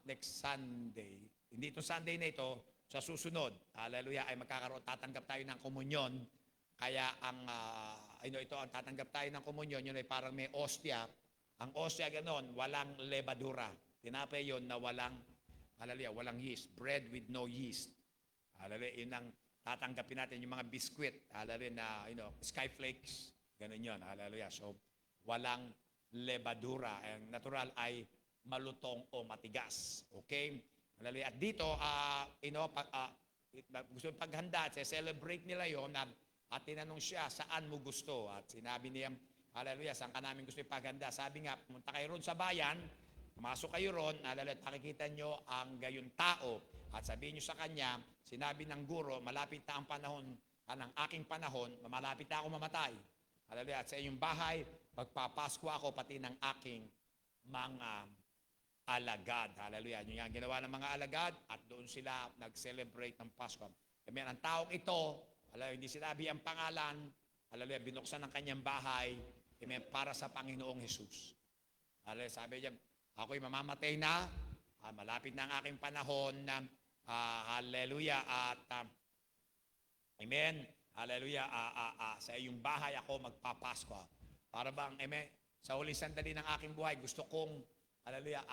next Sunday, hindi itong Sunday na ito, sa susunod, hallelujah, ay tatanggap tayo ng komunyon. Kaya ito ang tatanggap tayo ng komunyon, yun ay parang may ostia. Ang ostia ganon, walang levadura. Tinapay yun na walang yeast. Bread with no yeast. Hallelujah, yun ang tatanggapin natin, yung mga biskwit, hallelujah, na, skyflakes, ganon yun, hallelujah. So, walang levadura. Ang natural ay malutong o matigas. Okay? At dito, gusto paghanda at celebrate nila yon at tinanong siya, saan mo gusto? At sinabi niya, hallelujah, saan ka namin gusto ipaghanda? Sabi nga, pumunta kayo ron sa bayan, pumasok kayo ron, hallelujah, at makikita nyo ang gayon tao. At sabihin nyo sa kanya, sinabi ng guro, malapit na ang panahon, ng aking panahon, malapit na ako mamatay. Hallelujah. At sa inyong bahay, magpapasko ako pati ng aking mga alagad. Hallelujah. Yun yung ginawa ng mga alagad at doon sila nag-celebrate ng Pasko. Amen. Ang taong ito, hindi sinabi ang pangalan, hallelujah, binuksan ng kanyang bahay, amen, para sa Panginoong Jesus. Hallelujah. Sabi niya, ako'y mamamatay na, malapit na ang aking panahon, hallelujah, at amen. Hallelujah, sa iyong bahay ako magpapasko. Para bang, amen, sa huling sandali ng aking buhay, gusto kong, hallelujah,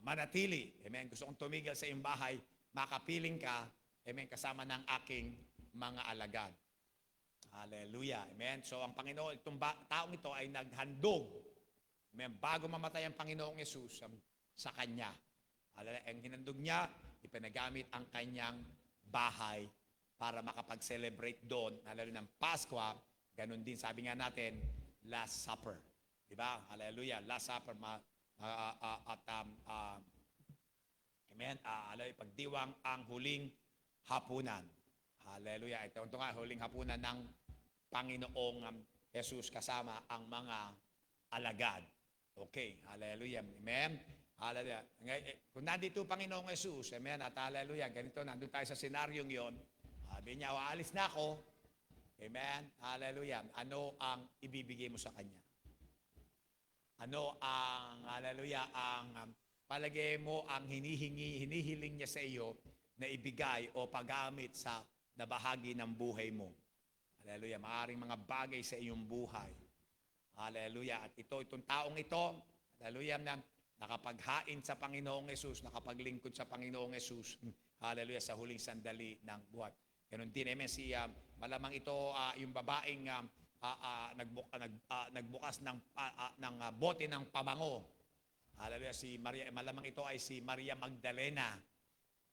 manatili. Amen, gusto kong tumigil sa iyong bahay, makapiling ka, amen, kasama ng aking mga alagad. Hallelujah, amen. So, ang Panginoon, itong taong ito ay naghandog, amen, bago mamatay ang Panginoong Yesus sa Kanya. Hallelujah, ang hinandog niya, ipinagamit ang kanyang bahay para makapag-celebrate doon, hallelujah, ng Pasko. Ganon din, sabi nga natin, Last Supper. Diba? Hallelujah, Last Supper. Amen. Hallelujah, pagdiwang ang huling hapunan. Hallelujah. Ito nga, huling hapunan ng Panginoong Jesus kasama ang mga alagad. Okay, hallelujah. Amen. Hallelujah. Kung nandito Panginoong Jesus, amen, at hallelujah, ganito, nandun tayo sa senaryong yon. Sabi niya, aalis na ako. Amen. Hallelujah. Ano ang ibibigay mo sa Kanya? Ano ang, hallelujah, ang palagay mo ang hinihiling niya sa iyo na ibigay o paggamit sa nabahagi ng buhay mo? Hallelujah. Maaring mga bagay sa iyong buhay. Hallelujah. At itong taong ito, hallelujah, na nakapaghain sa Panginoong Yesus, nakapaglingkod sa Panginoong Yesus, hallelujah, sa huling sandali ng buhat. Ganun din, amen, malamang ito, yung babaeng nagbukas ng bote ng pabango. Hallelujah, si Maria, malamang ito ay si Maria Magdalena.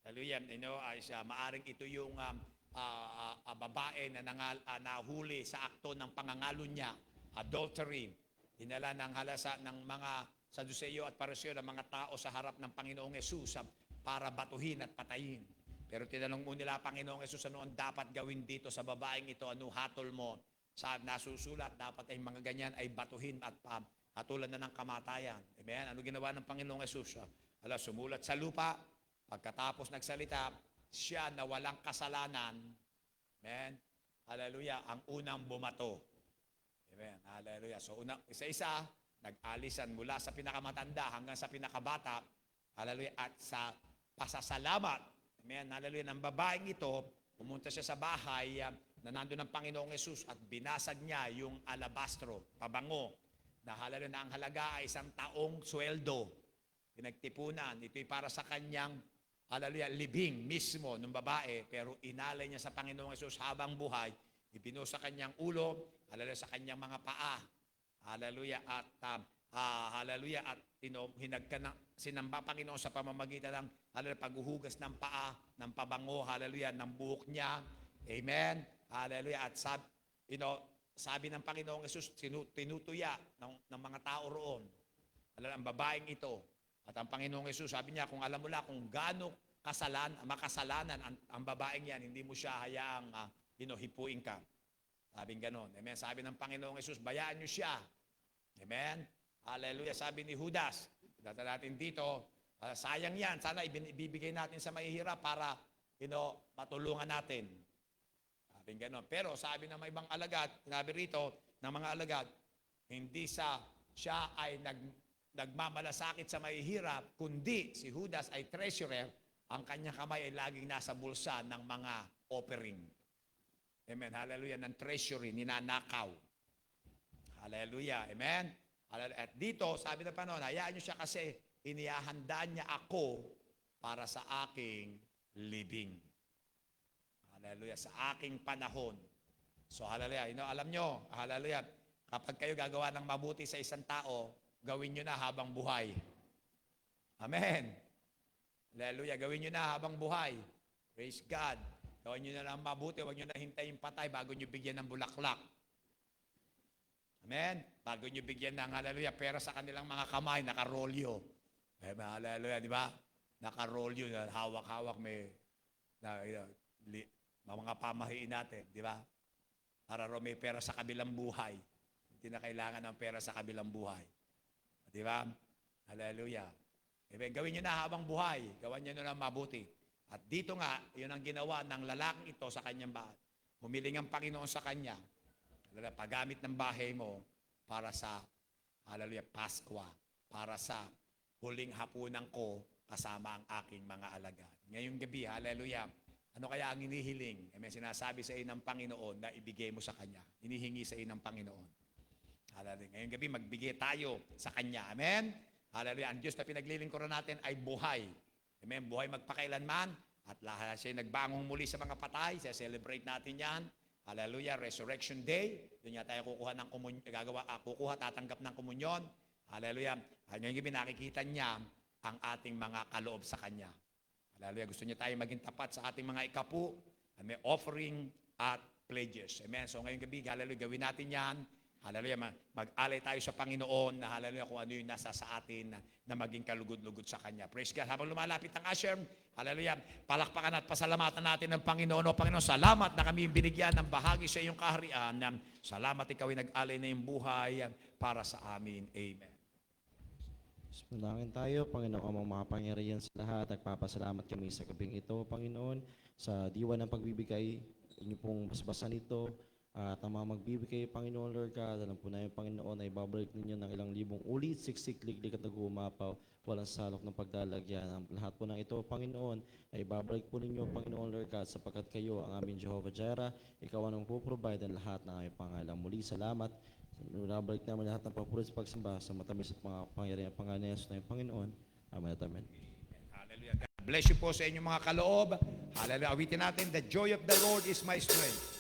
Hallelujah, ay siya, maaring ito yung babae na nahuli sa akto ng pangangalo niya, adultery. Dinala ng halasa ng mga Saduceo at Pariseo ng mga tao sa harap ng Panginoong Yesus para batuhin at patayin. Pero tinanong mo nila, Panginoong Yesus, ano ang dapat gawin dito sa babaeng ito? Ano hatol mo? Sa nasusulat, dapat ay mga ganyan ay batuhin at hatulan na ng kamatayan. Amen? Ano ginawa ng Panginoong Yesus? Sumulat sa lupa, pagkatapos nagsalita, siya na walang kasalanan, amen? Hallelujah, ang unang bumato. Amen? Hallelujah. So, isa-isa, nag-alisan mula sa pinakamatanda hanggang sa pinakabata, hallelujah, at sa pasasalamat, amen, hallelujah, ng babaeng ito, pumunta siya sa bahay na nandun ng Panginoong Yesus at binasag niya yung alabastro, pabango, na hallelujah, na ang halaga ay 1 taong sweldo. Pinagtipunan, ito'y para sa kanyang, hallelujah, libing mismo ng babae, pero inalay niya sa Panginoong Yesus habang buhay, ibinuhos sa kanyang ulo, hallelujah, sa kanyang mga paa, hallelujah, at hallelujah, at sinamba Panginoon sa pamamagitan ng hallelujah, paghuhugas ng paa, ng pabango, hallelujah, ng buhok niya. Amen. Hallelujah. At sabi ng Panginoong Yesus, tinutuya ng mga tao roon. Hallelujah, ang babaeng ito. At ang Panginoong Yesus, sabi niya, kung alam mo lang kung gaano makasalanan ang babaeng yan, hindi mo siya hayaang hipuin ka. Sabing ganon. Amen. Sabi ng Panginoong Yesus, bayaan niyo siya. Amen. Hallelujah. Sabi ni Judas, data natin dito, sayang yan. Sana ibibigay natin sa mahihirap para matulungan natin. Sabing ganon. Pero sabi ng mga ibang alagad, sinabi rito ng mga alagad, hindi siya ay nagmamalasakit sa mahihirap, kundi si Judas ay treasurer, ang kanyang kamay ay laging nasa bulsa ng mga offering. Amen. Hallelujah. Ng treasury, ninanakaw. Hallelujah. Amen. At dito, sabi ng Panginoon, hayaan niyo siya kasi inihahanda niya ako para sa aking living. Hallelujah. Sa aking panahon. So, hallelujah. Alam niyo, hallelujah, kapag kayo gagawa ng mabuti sa isang tao, gawin niyo na habang buhay. Amen. Hallelujah. Gawin niyo na habang buhay. Praise God. Gawin nyo na lang mabuti, huwag nyo na hintayin patay bago nyo bigyan ng bulaklak. Amen? Bago nyo bigyan ng, hallelujah, pera sa kanilang mga kamay, nakarolyo. Amen, hallelujah, di ba? Nakarolyo, hawak-hawak, mga pamahiin natin, di ba? Para may pera sa kabilang buhay. Hindi na kailangan ng pera sa kabilang buhay. Di ba? Hallelujah. Amen, gawin nyo na habang buhay. Gawin nyo na lang mabuti. At dito nga, yun ang ginawa ng lalaking ito sa kanyang bahay. Humiling ang Panginoon sa kanya. Paggamit ng bahay mo para sa, hallelujah, Paskwa. Para sa huling hapunan ko kasama ang aking mga alagad. Ngayong gabi, hallelujah, ano kaya ang hinihiling? May sinasabi sa iyo ng Panginoon na ibigay mo sa Kanya. Hinihingi sa iyo ng Panginoon. Hallelujah. Ngayong gabi, magbigay tayo sa Kanya. Amen? Hallelujah. Ang Diyos na pinaglilingkuran natin ay buhay. Amen. Buhay magpakailanman at lahat siya nagbangong muli sa mga patay. Celebrate natin yan. Hallelujah. Resurrection Day. Doon nga tayo kukuha ng tatanggap ng komunyon. Hallelujah. Ngayon gabi nakikita niya ang ating mga kaloob sa Kanya. Hallelujah. Gusto niya tayo maging tapat sa ating mga ikapu. May offering at pledges. Amen. So ngayong gabi, hallelujah, gawin natin yan. Hallelujah, mag-alay tayo sa Panginoon na hallelujah kung ano yung nasa sa atin na maging kalugod-lugod sa Kanya. Praise God. Habang lumalapit ang usher, hallelujah, palakpakan at pasalamatan natin ng Panginoon. O Panginoon, salamat na kami binigyan ng bahagi sa iyong kaharian. Salamat ikaw ay nag-alay na yung buhay para sa amin. Amen. Manalangin tayo, Panginoon, amang makapangyarihan sa lahat. Nagpapasalamat kami sa gabing ito, Panginoon, sa diwa ng pagbibigay, inyo pong basbasan ito. At ang mga magbibigay, Panginoon, Lord God, alam po na yung Panginoon ay babalik ninyo ng ilang libong ulit, siksik, liglig at nag-uumapaw, walang salok ng pagdalagyan. Ang lahat po ng ito, Panginoon, ay babalik po ninyo, Panginoon, Lord God, sapagkat kayo, ang aming Jehovah Jireh, ikaw ang po-provide ang lahat ng aming pangalan. Muli, salamat. Nabalik naman lahat ng papulit sa pagsamba sa matamis at mga pangyarihan pangalan ng na yung Panginoon. Amen at amen. Hallelujah. God bless you po sa inyong mga kaloob. Hallelujah. Awitin natin, the joy of the Lord is my strength.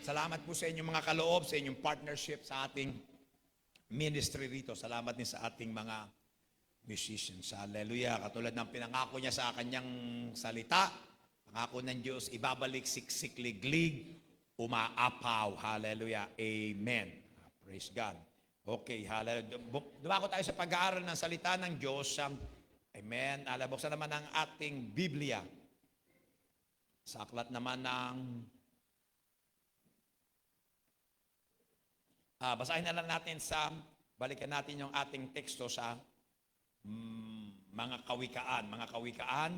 Salamat po sa inyong mga kaloob, sa inyong partnership sa ating ministry rito. Salamat din sa ating mga musicians. Hallelujah. Katulad ng pinangako niya sa kanyang salita, pangako ng Diyos, ibabalik siksik liglig, umaapaw. Hallelujah. Amen. Praise God. Okay, hallelujah. Dumako tayo sa pag-aaral ng salita ng Diyos. Amen. Buksan naman ang ating Biblia. Sa aklat naman ng basahin na lang natin balikan natin yung ating teksto sa mga kawikaan. Mga kawikaan,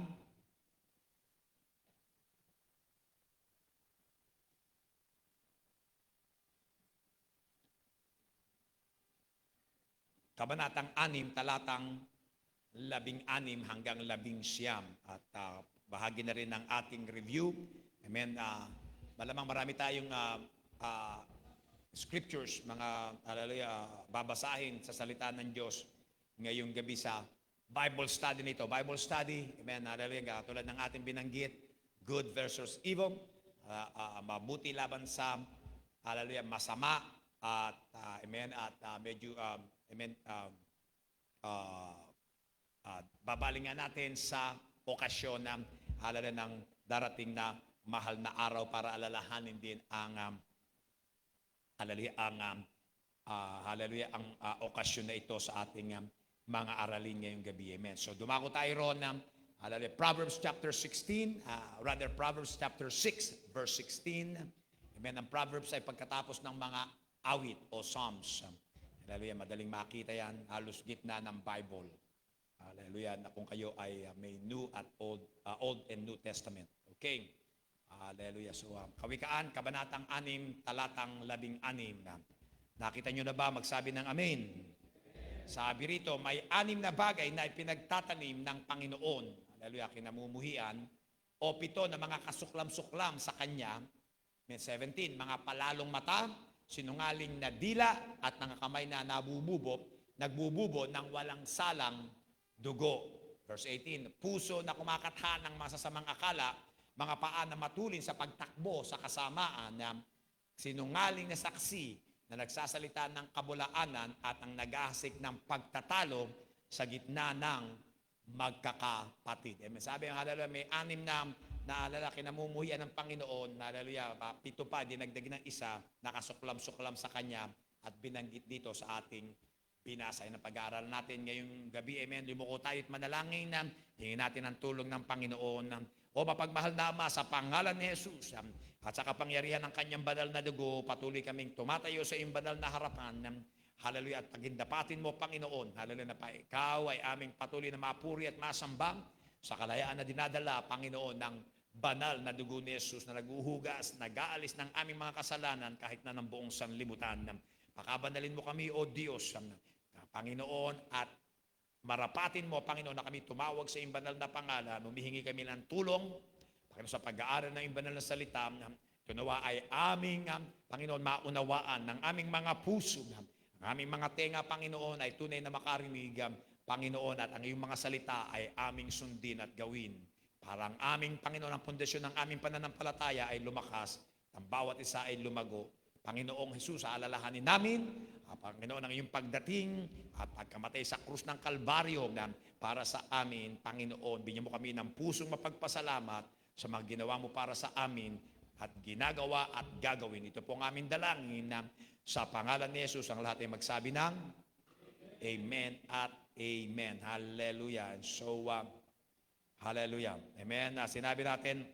Kabanatang 6, talatang 16 hanggang 19. At bahagi na rin ng ating review. Amen. Malamang marami tayong scriptures, mga babasahin sa salita ng Diyos ngayong gabi sa Bible study nito. Bible study, amen, hallelujah, tulad ng ating binanggit, good versus evil, mabuti laban sa, hallelujah, masama, at amen, at medyo, amen, babalingan natin sa okasyon ng, hallelujah, ng darating na mahal na araw para alalahanin din ang hallelujah, ang okasyon na ito sa ating mga aralin ngayong gabi. Amen. So dumako tayo ron ng hallelujah, Proverbs chapter 16, Proverbs chapter 6, verse 16. Amen. Ang Proverbs ay pagkatapos ng mga awit o Psalms. Hallelujah, madaling makita yan, halos gitna ng Bible. Hallelujah, na kung kayo ay may New at Old and New Testament. Okay. Hallelujah. So, Kawikaan, Kabanatang 6, talatang 16. Nakita nyo na ba magsabi ng amen? Sabi rito, may 6 na bagay na ipinagtatanim ng Panginoon. Hallelujah, kinamumuhian. O 7 na mga kasuklam-suklam sa Kanya. May 17, mga palalong mata, sinungaling na dila, at mga kamay na nagbububo ng walang salang dugo. Verse 18, puso na kumakatha ng masasamang akala, mga paa na matulin sa pagtakbo sa kasamaan, na sinungaling na saksi na nagsasalita ng kabulaanan at ang naghahasik ng pagtatalo sa gitna ng magkakapatid. Sabi ng hallelujah, may 6 na lalaki na namumuhian ng Panginoon, na hallelujah, 7 pa, dinagdag ng isa, nakasuklam-suklam sa Kanya, at binanggit dito sa ating binasa na pag-aaral natin ngayong gabi. Amen. Lumuko tayo at manalangin na hingin natin ang tulong ng Panginoon. O mapagmahal na Ama, sa pangalan ni Jesus at sa kapangyarihan ng Kanyang banal na dugo, patuloy kaming tumatayo sa iyong banal na harapan. Hallelujah, at pagindapatin mo, Panginoon. Hallelujah, na pa ikaw ay aming patuloy na mapuri at masambang sa kalayaan na dinadala, Panginoon, ng banal na dugo ni Jesus na naguhugas, nag-aalis ng aming mga kasalanan kahit na ng buong sanlibutan. Pakabanalin mo kami, O Diyos, Panginoon, at marapatin mo, Panginoon, na kami tumawag sa iyong banal na pangalan. Humihingi kami ng tulong, Panginoon, sa pag-aaral ng iyong banal na salita. Tunawa ay aming, Panginoon, maunawaan ng aming mga puso. Ang aming mga tenga, Panginoon, ay tunay na makarinig, Panginoon, at ang iyong mga salita ay aming sundin at gawin. Para ang aming, Panginoon, ang pundasyon ng aming pananampalataya ay lumakas, ang bawat isa ay lumago. Panginoong Jesus, aalalahanin namin, Panginoon, ang iyong pagdating at pagkamatay sa krus ng Kalbaryo na para sa amin, Panginoon, bigyan mo kami ng pusong mapagpasalamat sa mga ginawa mo para sa amin at ginagawa at gagawin. Ito po ang aming dalangin na sa pangalan ni Jesus, ang lahat ay magsabi ng Amen at Amen. Hallelujah. So, hallelujah. Amen. Sinabi natin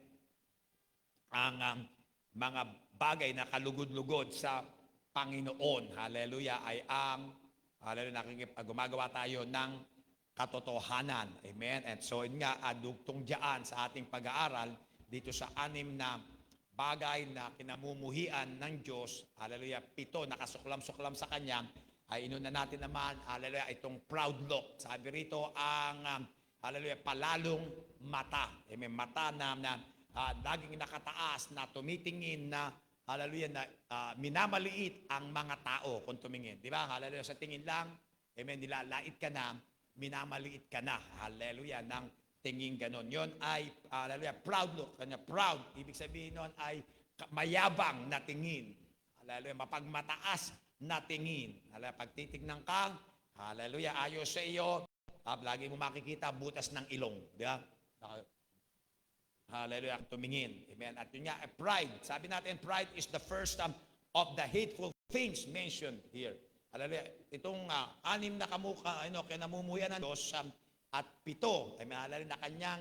ang mga bagay na kalugod-lugod sa Panginoon, hallelujah, ay hallelujah, gumagawa tayo ng katotohanan. Amen. And so, yun nga, dugtong dyan sa ating pag-aaral dito sa 6 na bagay na kinamumuhian ng Diyos, hallelujah, 7 nakasuklam-suklam sa Kanya, ay inuna natin naman, hallelujah, itong proud look. Sabi rito ang, hallelujah, palalong mata. Amen. Mata na laging nakataas, na tumitingin, na hallelujah, na minamaliit ang mga tao kung tumingin. Di ba? Hallelujah, sa tingin lang, amen, nilalait ka na, minamaliit ka na. Hallelujah, ng tingin ganon. Yon ay, hallelujah, proud look. Kanya proud, ibig sabihin nun ay mayabang na tingin. Hallelujah. Mapagmataas na tingin. Hallelujah. Pag titignan ka, hallelujah, ayos sa iyo, lagi mo makikita butas ng ilong. Di ba? Hallelujah, tumingin. Amen. At yun nga, pride. Sabi natin, pride is the first of the hateful things mentioned here. Hallelujah. Itong anim na kinamumuyan ng Diyos at 7, ay mahalala na kanyang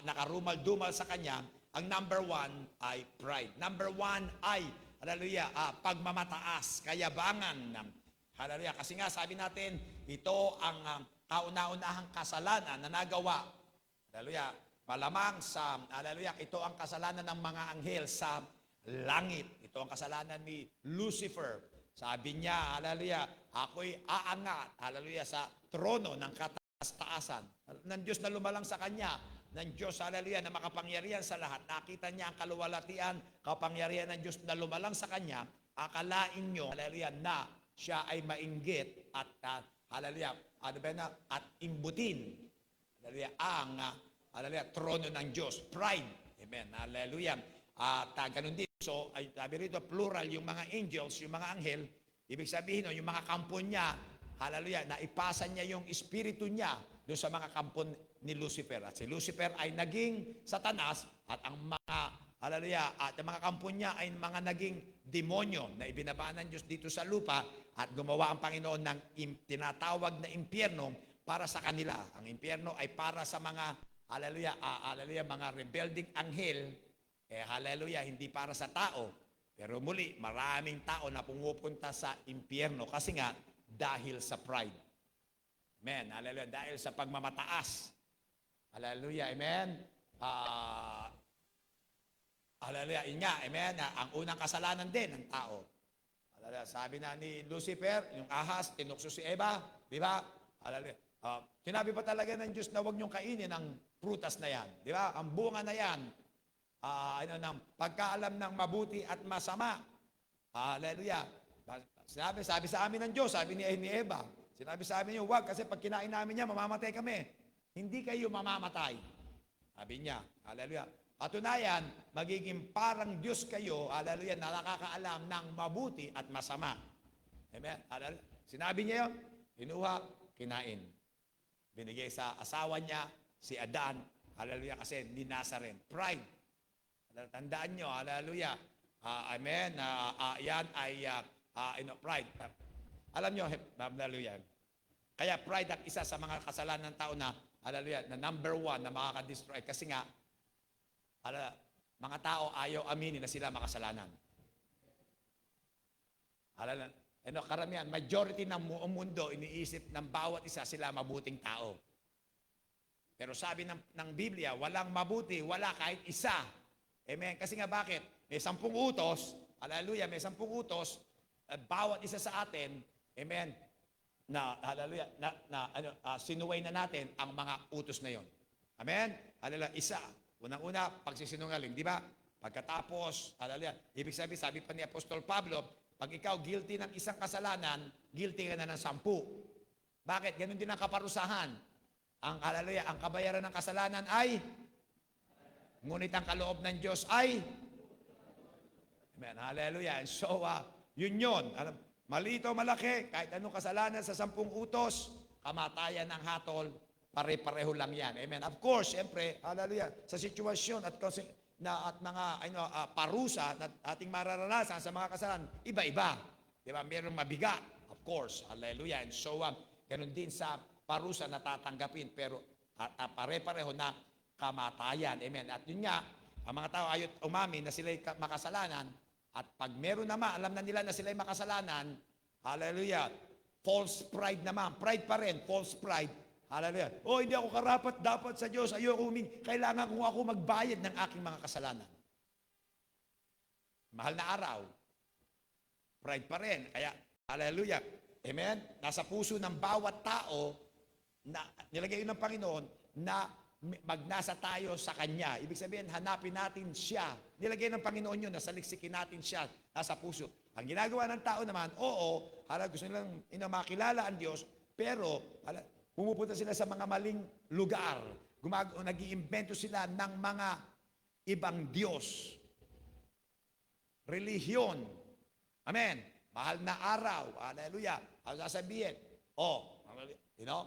nakarumal-dumal sa kanya, ang number 1 ay pride. Number 1 ay, hallelujah, pagmamataas, kayabangan. Hallelujah. Kasi nga, sabi natin, ito ang kauna-unahang kasalanan na nagawa. Hallelujah. Malamang hallelujah, ito ang kasalanan ng mga anghel sa langit. Ito ang kasalanan ni Lucifer. Sabi niya, hallelujah, ako'y aangat, hallelujah, sa trono ng kataas-taasan. Ng Diyos na lumalang sa kanya, ng Diyos, hallelujah, na makapangyarihan sa lahat. Nakita niya ang kaluwalhatian, kapangyarihan ng Diyos na lumalang sa kanya. Akalain niyo, hallelujah, na siya ay mainggit at, hallelujah, at imbutin, hallelujah, ang hallelujah, trono ng Diyos. Pride. Amen. Hallelujah. At ganun din. So, ay sabi rito, plural, yung mga angels, yung mga anghel, ibig sabihin, yung mga kampon niya, hallelujah, naipasa niya yung espiritu niya doon sa mga kampon ni Lucifer. At si Lucifer ay naging Satanas at ang mga, hallelujah, at ang mga kampon niya ay mga naging demonyo na ibinaba ng Diyos dito sa lupa at gumawa ang Panginoon ng tinatawag na impyerno para sa kanila. Ang impyerno ay para sa mga hallelujah, hallelujah, mga rebelding anghel, hallelujah, hindi para sa tao. Pero muli, maraming tao na pumupunta sa impyerno kasi nga, dahil sa pride. Amen, hallelujah, dahil sa pagmamataas. Hallelujah, amen. Hallelujah, yun nga, amen, ang unang kasalanan din ng tao. Hallelujah, sabi na ni Lucifer, yung ahas, tinukso si Eva, di ba? Hallelujah. Sinabi pa talaga ng Diyos na huwag niyong kainin ang prutas na yan. Di ba? Ang bunga na yan, pagkaalam ng mabuti at masama. Hallelujah. Sabi sa amin ng Diyos, sabi ni Eva, sinabi sa amin niyo, huwag kasi pag kinain namin niya, mamamatay kami. Hindi kayo mamamatay. Sabi niya, hallelujah. Patunayan, magiging parang Diyos kayo, hallelujah, na nakakaalam ng mabuti at masama. Amen. Hallelujah. Sinabi niya yun, kinuha, kinain. Binigay sa asawa niya, si Adan, hallelujah, kasi ninasa rin. Pride. Tandaan nyo, hallelujah. Amen. Yan ay pride. Alam nyo, hallelujah. Kaya pride ang isa sa mga kasalanan ng tao na, hallelujah, na number 1 na makaka-destroy. Kasi nga, mga tao ayaw aminin na sila makasalanan. Hallelujah. Karamihan, majority ng mundo, iniisip ng bawat isa sila mabuting tao. Pero sabi ng Biblia, walang mabuti, wala kahit isa. Amen. Kasi nga bakit? May 10 utos, hallelujah, may 10 utos, bawat isa sa atin, amen, na, hallelujah, sinuway na natin ang mga utos na yon. Amen? Hallelujah, isa. Unang-una, pagsisinungaling, di ba? Pagkatapos, hallelujah, ibig sabihin, sabi pa ni Apostol Pablo, pag ikaw guilty ng isang kasalanan, guilty ka na ng 10. Bakit? Ganun din ang kaparusahan. Ang hallelujah, ang kabayaran ng kasalanan ay ngunit ang kaloob ng Diyos ay amen, hallelujah. And so, yun. Mali ito, malaki, kahit anong kasalanan sa 10 utos, kamatayan ng hatol, pare-pareho lang yan. Amen. Of course, siyempre, hallelujah, sa sitwasyon at mga parusa na ating mararanasan sa mga kasalanan, iba-iba. Di ba? Mayroong mabigat, of course. Hallelujah. And so, ganun din sa parusa na tatanggapin, pero pare-pareho na kamatayan. Amen. At yun nga, ang mga tao ayaw umamin na sila'y makasalanan, at pag meron naman, alam na nila na sila'y makasalanan, hallelujah, false pride naman. Pride pa rin, false pride. Hallelujah. Hindi ako karapat dapat sa Diyos. Ayoko kailangan kong ako magbayad ng aking mga kasalanan. Mahal na araw. Pride pa rin. Kaya, hallelujah. Amen? Nasa puso ng bawat tao na nilagay yun ng Panginoon na magnasa tayo sa Kanya. Ibig sabihin, hanapin natin siya. Nilagay ng Panginoon yun, nasa liksikin natin siya, nasa puso. Ang ginagawa ng tao naman, gusto nilang makilala ang Diyos, pero pumupunta sila sa mga maling lugar. Nag-iimbento sila ng mga ibang Diyos. relihiyon. Amen. Mahal na araw. Hallelujah. Ang sasabihin, you know,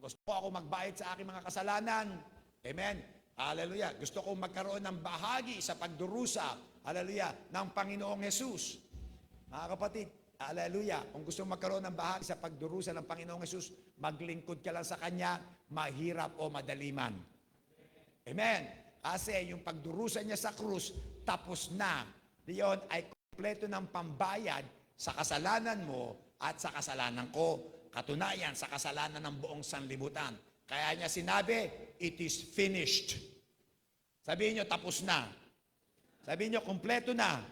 gusto ko ako magbayad sa aking mga kasalanan. Amen. Hallelujah. Gusto ko magkaroon ng bahagi sa pagdurusa. Hallelujah. Ng Panginoong Jesus. Mga kapatid, hallelujah. Kung gusto mong magkaroon ng bahagi sa pagdurusa ng Panginoong Jesus, maglingkod ka lang sa Kanya, mahirap o madali man. Amen. Kasi yung pagdurusa niya sa krus, tapos na. Diyon ay kompleto ng pambayad sa kasalanan mo at sa kasalanan ko. Katunayan, sa kasalanan ng buong sanlibutan. Kaya niya sinabi, it is finished. Sabihin niyo, tapos na. Sabihin niyo, kompleto na.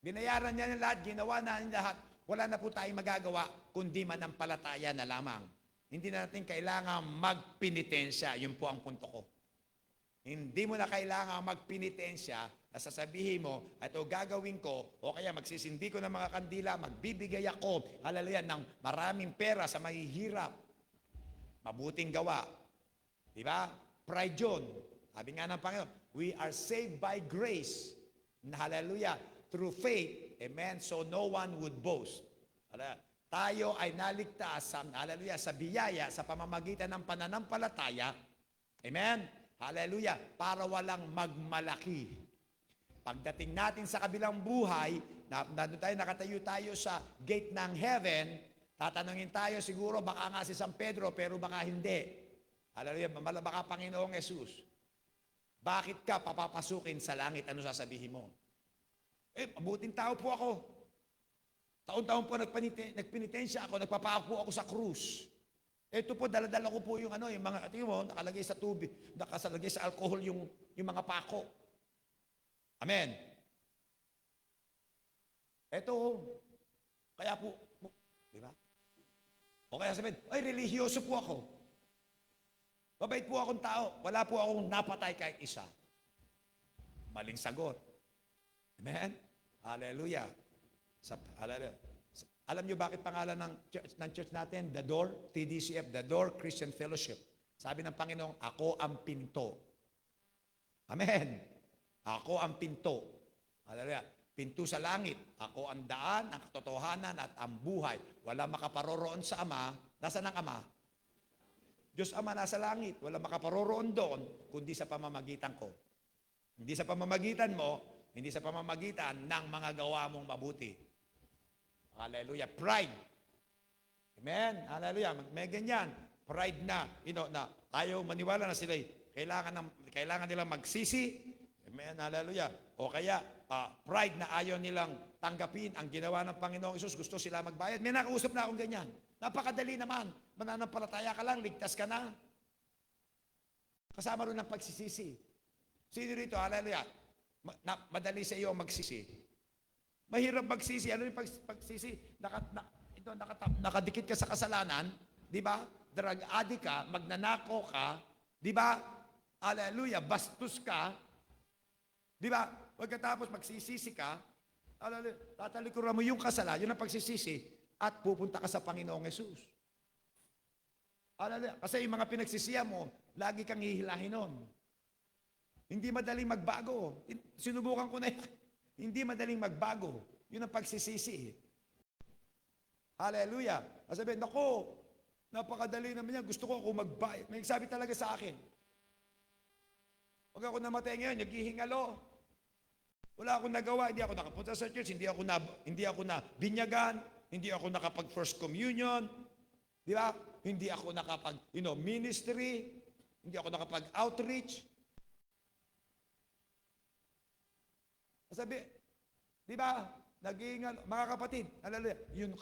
Binayaran niya ng lahat, ginawa na ng lahat. Wala na po tayong magagawa, kundi manampalataya na lamang. Hindi na natin kailangan magpinitensya. Yun po ang punto ko. Hindi mo na kailangan magpinitensya na sasabihin mo, ito gagawin ko, o kaya magsisindi ko ng mga kandila, magbibigay ako, hallelujah, ng maraming pera sa mahihirap. Mabuting gawa. Diba? Pride yun. Sabi nga ng Panginoon, we are saved by grace. Hallelujah. Through faith, amen, so no one would boast. Hallelujah. Tayo ay naligtas hallelujah, sa biyaya, sa pamamagitan ng pananampalataya. Amen. Hallelujah. Para walang magmalaki. Pagdating natin sa kabilang buhay, nandun tayo, nakatayo tayo sa gate ng heaven, tatanungin tayo siguro, baka nga si San Pedro, pero baka hindi. Hallelujah. Baka Panginoong Jesus. Bakit ka papapasukin sa langit? Ano sasabihin mo? Mabuting tao po ako. Taon-taon po nagpenitensya ako, nagpapako ako sa krus. Ito po, daladala ko po yung yung mga, tingin mo, nakalagay sa tubig, nakalagay sa alcohol yung mga pako. Amen. Ito, kaya po, di ba? O kaya sabihin, ay, religyoso po ako. Mabait po akong tao. Wala po akong napatay kahit isa. Maling sagot. Amen? Hallelujah. Hallelujah. Alam niyo bakit pangalan ng church natin? The Door, TDCF, The Door Christian Fellowship. Sabi ng Panginoon, ako ang pinto. Amen. Ako ang pinto. Hallelujah. Pinto sa langit. Ako ang daan, ang katotohanan at ang buhay. Wala makaparoroon sa Ama. Nasaan ang Ama? Diyos Ama nasa langit. Wala makaparoroon doon, kundi sa pamamagitan ko. Hindi sa pamamagitan mo, hindi sa pamamagitan ng mga gawa mong mabuti. Hallelujah. Pride. Amen. Hallelujah. May ganyan. Pride na, na ayaw maniwala na sila kailangan nilang magsisi. Amen. Hallelujah. O kaya, pride na ayaw nilang tanggapin ang ginawa ng Panginoong Isus. Gusto sila magbayad. May nakausap na akong ganyan. Napakadali naman. Mananampalataya ka lang, ligtas ka na. Kasama rin ang pagsisisi. Sino rito? Hallelujah. Madali sa iyo magsisi. Mahirap magsisi. Ano yung pagsisi? Nakadikit ka sa kasalanan, di ba? Drug addict ka, magnanako ka, di ba? Hallelujah, bastos ka, di ba? Pagkatapos magsisisi ka, tatalikuran mo yung kasalanan, yun ang pagsisisi, at pupunta ka sa Panginoong Jesus. Hallelujah. Kasi yung mga pinagsisiya mo, lagi kang hihilahin nun. Hindi madaling magbago. Sinubukan ko na yan. Hindi madaling magbago. Yun ang pagsisisi. Hallelujah. Sabihin, naku, napakadali naman yan. Gusto ko ako magbayad. May nagsabi talaga sa akin. Huwag ako namatay ngayon, naghihingalo. Wala akong nagawa. Hindi ako nakapunta sa church. Hindi ako na binyagan. Hindi ako nakapag first communion. Di ba? Hindi ako nakapag, ministry. Hindi ako nakapag outreach. Sabi, di ba, naging, mga kapatid, yung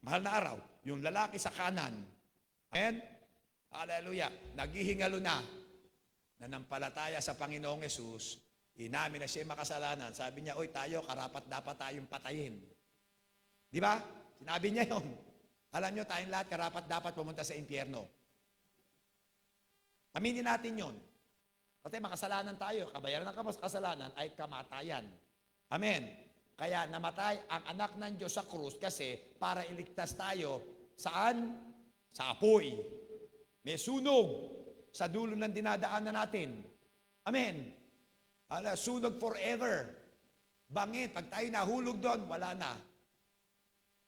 mahal na araw, yung lalaki sa kanan, amen? Hallelujah, naghihingalo na, nanampalataya sa Panginoong Yesus, inamin na siya makasalanan, sabi niya, oy tayo, karapat dapat tayong patayin. Di ba? Sinabi niya yun. Alam niyo, tayong lahat, karapat dapat pumunta sa impyerno. Aminin natin yun. Kasi makasalanan tayo. Kabayaran ng kasalanan ay kamatayan. Amen. Kaya namatay ang anak ng Diyos sa krus kasi para iligtas tayo saan? Sa apoy. May sunog sa dulo ng dinadaanan natin. Amen. Sunog forever. Bangin, pag tayo nahulog doon, wala na.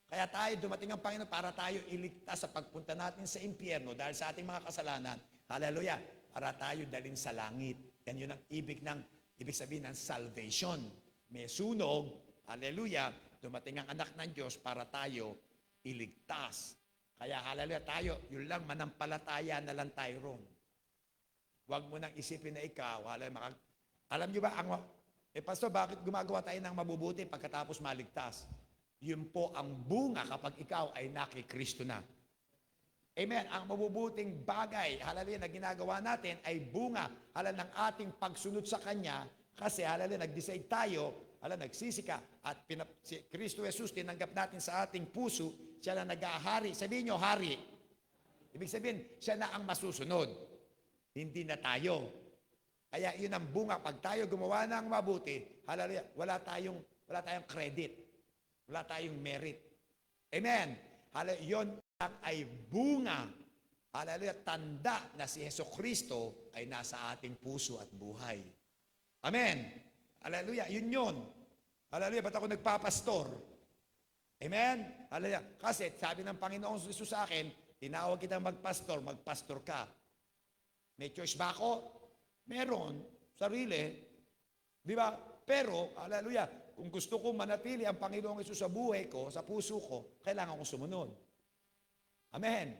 Kaya tayo, dumating ang Panginoon para tayo iligtas sa pagpunta natin sa impyerno dahil sa ating mga kasalanan. Hallelujah. Para tayo dalhin sa langit. Yan yun ang ibig sabihin ng salvation. May sunog, hallelujah, dumating ang anak ng Diyos para tayo iligtas. Kaya hallelujah, tayo, yun lang, manampalataya na lang tayo ron. Huwag mo nang isipin na ikaw, hallelujah, alam niyo ba, pastor, bakit gumagawa tayo ng mabubuti pagkatapos maligtas? Yun po ang bunga kapag ikaw ay nakikristo na. Amen. Ang mabubuting bagay, hallelujah, na ginagawa natin ay bunga, hallelujah, ng ating pagsunod sa Kanya. Kasi, hallelujah, nag-decide tayo, hallelujah, nagsisika, at si Kristo Jesus, tinanggap natin sa ating puso, siya na nag-ahari. Sabihin nyo, hari. Ibig sabihin, siya na ang masusunod. Hindi na tayo. Kaya yun ang bunga. Pag tayo gumawa ng mabuti, hallelujah, wala tayong credit. Wala tayong merit. Amen. Hallelujah, yun ang ay bunga. Hallelujah, tanda na si Jesucristo ay nasa ating puso at buhay. Amen. Hallelujah, yun. Hallelujah, ba't ako nagpapastor? Amen. Hallelujah. Kasi sabi ng Panginoon Jesus sa akin, tinawag kitang magpastor ka. May choice ba ako? Meron. Sarili. Di ba? Pero, hallelujah, kung gusto kong manatili ang Panginoong Hesus sa buhay ko, sa puso ko, kailangan kong sumunod. Amen.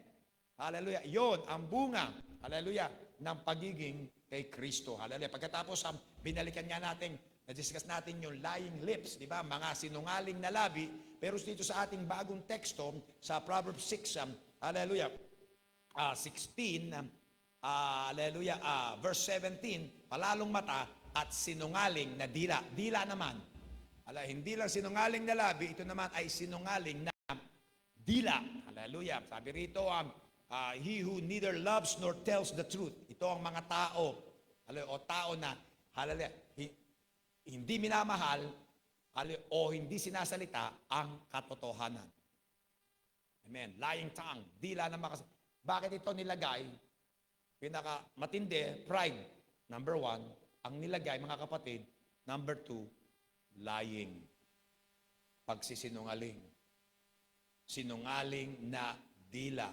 Hallelujah. Yon ang bunga, hallelujah, ng pagiging kay Kristo. Hallelujah. Pagkatapos, binalikan nga natin, na-discuss natin yung lying lips, di ba? Mga sinungaling na labi. Pero dito sa ating bagong teksto, sa Proverbs 6, hallelujah, 16, hallelujah, verse 17, palalong mata at sinungaling na dila. Dila naman. Hindi lang sinungaling na labi, ito naman ay sinungaling na dila. Hallelujah. Sabi rito, he who neither loves nor tells the truth. Ito ang mga tao, o tao na, hallelujah, hindi minamahal, o hindi sinasalita ang katotohanan. Amen. Lying tongue. Dila na Bakit ito nilagay? Pinakamatindi, pride. Number 1. Ang nilagay, mga kapatid. Number 2, lying. Pagsisinungaling. Sinungaling na dila.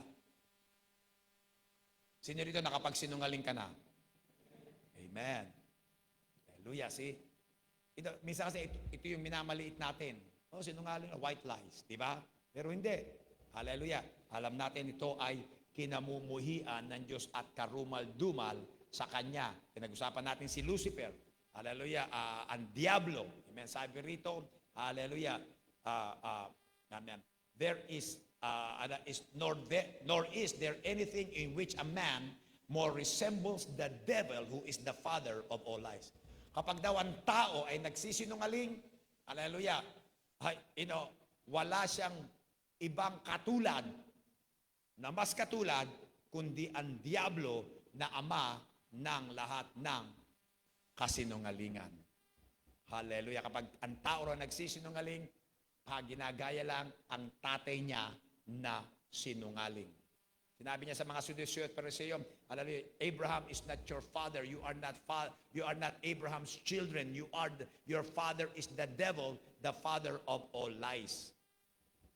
Sino rito nakapagsinungaling ka na? Amen. Hallelujah, see? Minsan kasi ito yung minamaliit natin. Sinungaling, white lies, di ba? Pero hindi. Hallelujah. Alam natin ito ay kinamumuhian ng Diyos at karumal-dumal sa Kanya. Pinag-usapan natin si Lucifer. Hallelujah. Ang Diablo. Amen. Sabi rito, hallelujah. Amen. Nor is there anything in which a man more resembles the devil who is the father of all lies. Kapag daw ang tao ay nagsisinungaling, hallelujah, wala siyang ibang katulad na mas katulad kundi ang Diablo na ama ng lahat ng kasinungalingan. Hallelujah. Kapag ang tao raw nagsisinungaling, ginagaya lang ang tatay niya na sinungaling. Sinabi niya sa mga Sadduceo at Pariseo, hallelujah, Abraham is not your father. You are not Abraham's children. Your father is the devil, the father of all lies.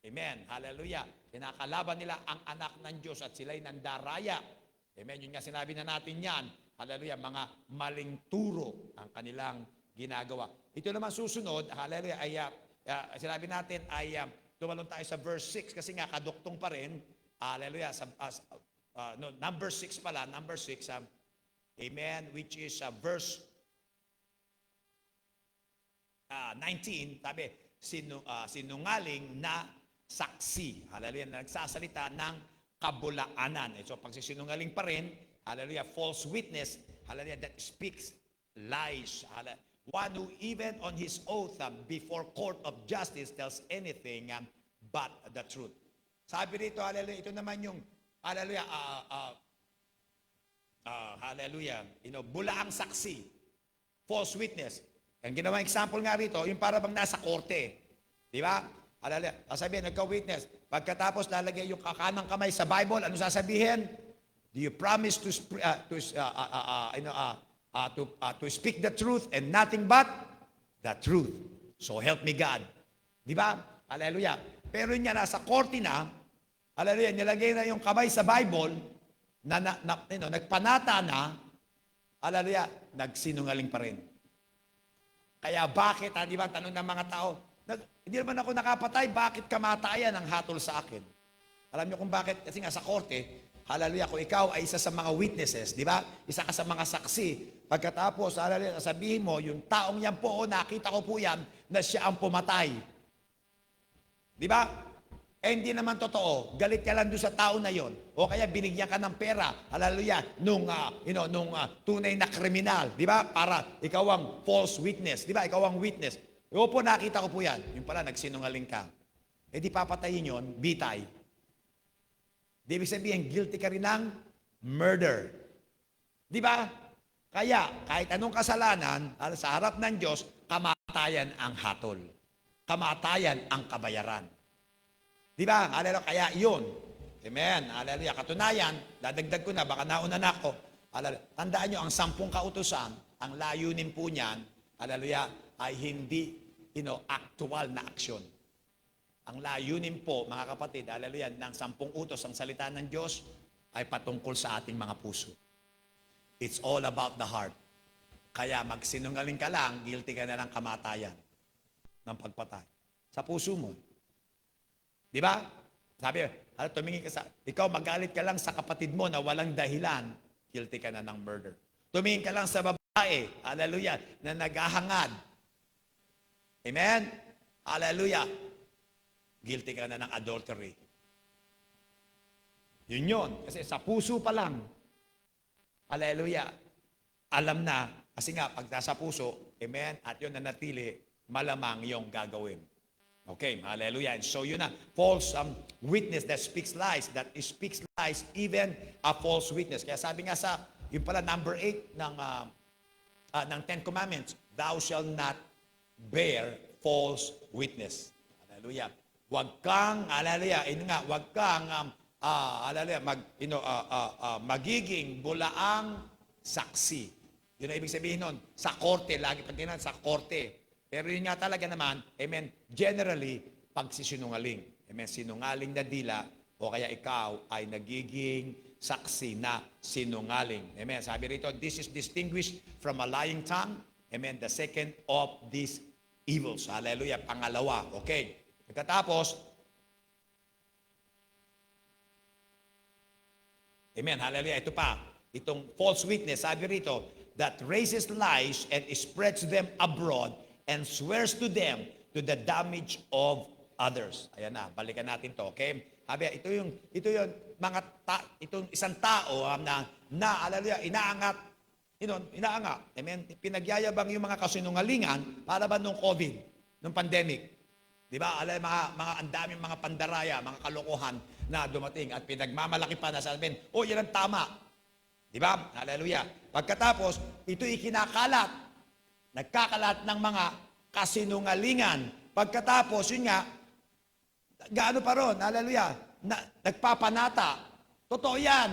Amen. Hallelujah. Kinakalaban nila ang anak ng Diyos at sila'y nandaraya. Amen. Yun nga sinabi na natin yan. Hallelujah. Mga maling turo ang kanilang ginagawa. Ito naman susunod, hallelujah, ay sinabi natin ay tumalon tayo sa verse 6 kasi nga kaduktong pa rin. Hallelujah. Number 6 pala. Number 6. Amen. Which is verse 19. Sabi, sinungaling na saksi. Hallelujah. Nagsasalita ng kabulaanan. So, pagsisinungaling pa rin, hallelujah, false witness, hallelujah, that speaks lies. Hallelujah. One who even on his oath before court of justice tells anything but the truth. Sabi rito, hallelujah, ito naman yung, hallelujah, hallelujah, bulaang saksi, false witness. Ang ginawang example nga rito, yung para bang nasa korte. Di ba? Hallelujah. Sasabihin, nagka-witness. Pagkatapos lalagay yung kakanang kamay sa Bible, ano sasabihin? Do you promise to to speak the truth and nothing but the truth. So help me God. Di ba? Hallelujah. Pero yun nga, nasa korte na, hallelujah, nilagay na yung kamay sa Bible, nagpanata na, hallelujah, nagsinungaling pa rin. Kaya bakit, di ba, tanong ng mga tao, hindi naman ako nakapatay, bakit kamatayan ang hatol sa akin? Alam niyo kung bakit? Kasi nga sa korte, hallelujah, kung ikaw ay isa sa mga witnesses, di ba? Isa ka sa mga saksi. Pagkatapos, hallelujah, sabihin mo, yung taong yan po, nakita ko po yan, na siya ang pumatay. Di ba? Eh, hindi naman totoo. Galit ka lang doon sa tao na yon. O kaya binigyan ka ng pera, hallelujah, nung tunay na kriminal. Di ba? Para ikaw ang false witness. Di ba? Ikaw ang witness. O po, nakita ko po yan. Yung pala, nagsinungaling ka. Eh, di papatayin yon, bitay. Di ibig sabihin, guilty ka rin ng murder. Di ba? Kaya, kahit anong kasalanan, sa harap ng Diyos, kamatayan ang hatol. Kamatayan ang kabayaran. Di ba? Hallelujah. Kaya yun. Amen. Hallelujah. Katunayan, dadagdag ko na, baka nauna na ako. Hallelujah. Tandaan nyo, ang 10 kautusan, ang layunin po niyan, hallelujah, ay hindi, actual na aksyon. Ang layunin po, mga kapatid, hallelujah, ng 10 utos, ang salita ng Diyos, ay patungkol sa ating mga puso. It's all about the heart. Kaya magsinungaling ka lang, guilty ka na ng kamatayan, ng pagpatay. Sa puso mo. Di ba? Sabi, tumingin ka ikaw magalit ka lang sa kapatid mo na walang dahilan, guilty ka na ng murder. Tumingin ka lang sa babae, hallelujah, na naghahangad. Amen? Hallelujah. Guilty ka na ng adultery. Yun. Kasi sa puso pa lang, hallelujah, alam na, kasi nga, pag nasa puso, amen, at yun na natili, malamang yung gagawin. Okay, hallelujah. And so yun na, false witness that speaks lies, even a false witness. Kaya sabi nga sa, yung pala number 8 ng 10 Commandments, thou shalt not bear false witness. Hallelujah. Wag kang, hallelujah, wag kang, hallelujah, magiging bulaang saksi. Yun ang ibig sabihin nun. Sa korte, lagi pag tinan, sa korte. Pero yun nga talaga naman, amen, generally, pagsisinungaling. Amen, sinungaling na dila, o kaya ikaw ay nagiging saksi na sinungaling. Amen, sabi rito, this is distinguished from a lying tongue. Amen, the second of these evils. Hallelujah, pangalawa. Okay. Pagkatapos, amen, hallelujah, ito pa, itong false witness, sabi rito, that raises lies and spreads them abroad and swears to them to the damage of others. Ayan na, balikan natin to, okay? Sabi, ito yung itong isang tao hallelujah, inaangat, amen, pinagyayabang yung mga kasinungalingan para ba nung COVID, nung pandemic. Di ba? Alam, ang daming mga pandaraya, mga kalokohan na dumating at pinagmamalaki pa na sabihin, yan ang tama. Di ba? Hallelujah. Pagkatapos, ito ikinakalat. Nagkakalat ng mga kasinungalingan. Pagkatapos, yun nga, gaano pa ron? Hallelujah. Nagpapanata. Totoo yan.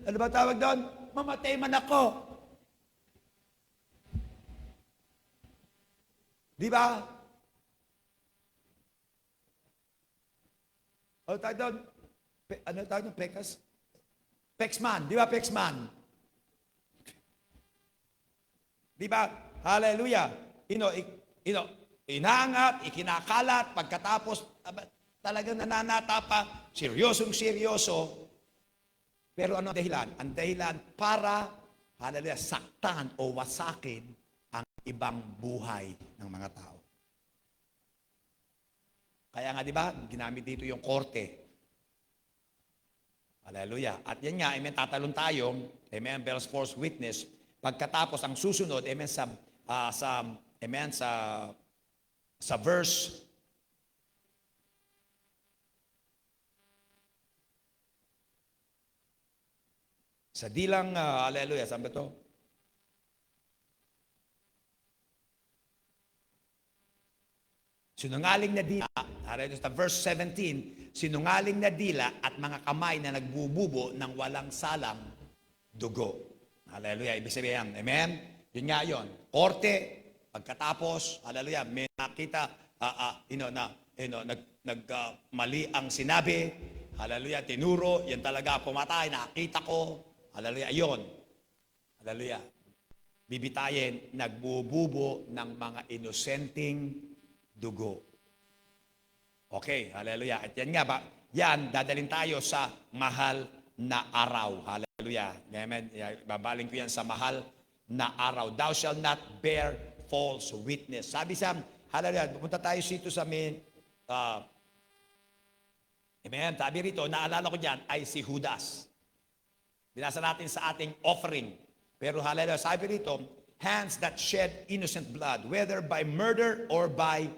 Ano ba tawag doon? Mamatay man ako. Di ba? Ano tawag doon? Ano tawag doon? Pekas? Pexman. Di ba Pexman? Di ba? Hallelujah. Inaangat, ikinakalat, pagkatapos talagang nananata pa, seryoso. Pero ano ang dahilan? Ang dahilan para, hallelujah, saktan o wasakin ang ibang buhay ng mga tao. Kaya nga, di ba, ginamit dito yung korte. Hallelujah. At yan nga, amen, tatalon tayo, amen, bears false witness. Pagkatapos, ang susunod, amen, sa verse sa dilang, hallelujah, saan ba ito? Sinungaling na dila, sa verse 17, sinungaling na dila at mga kamay na nagbububo ng walang salang, dugo. Hallelujah. Ibig sabihin, amen? Yun nga yun. Korte, pagkatapos, hallelujah, may nakita, mali ang sinabi, hallelujah, tinuro, yan talaga pumatay, nakita ko, hallelujah, yun. Hallelujah. Bibitayin, nagbububo ng mga inosenteng dugo. Okay, hallelujah. At yan nga ba, yan, dadalhin tayo sa mahal na araw. Hallelujah. Amen. Babaling ko yan sa mahal na araw. Thou shalt not bear false witness. Sabi sa, hallelujah, pupunta tayo dito sa amin. Amen. Sabi rito, naalala ko dyan, ay si Judas. Binasa natin sa ating offering. Pero hallelujah, sabi rito, hands that shed innocent blood, whether by murder or by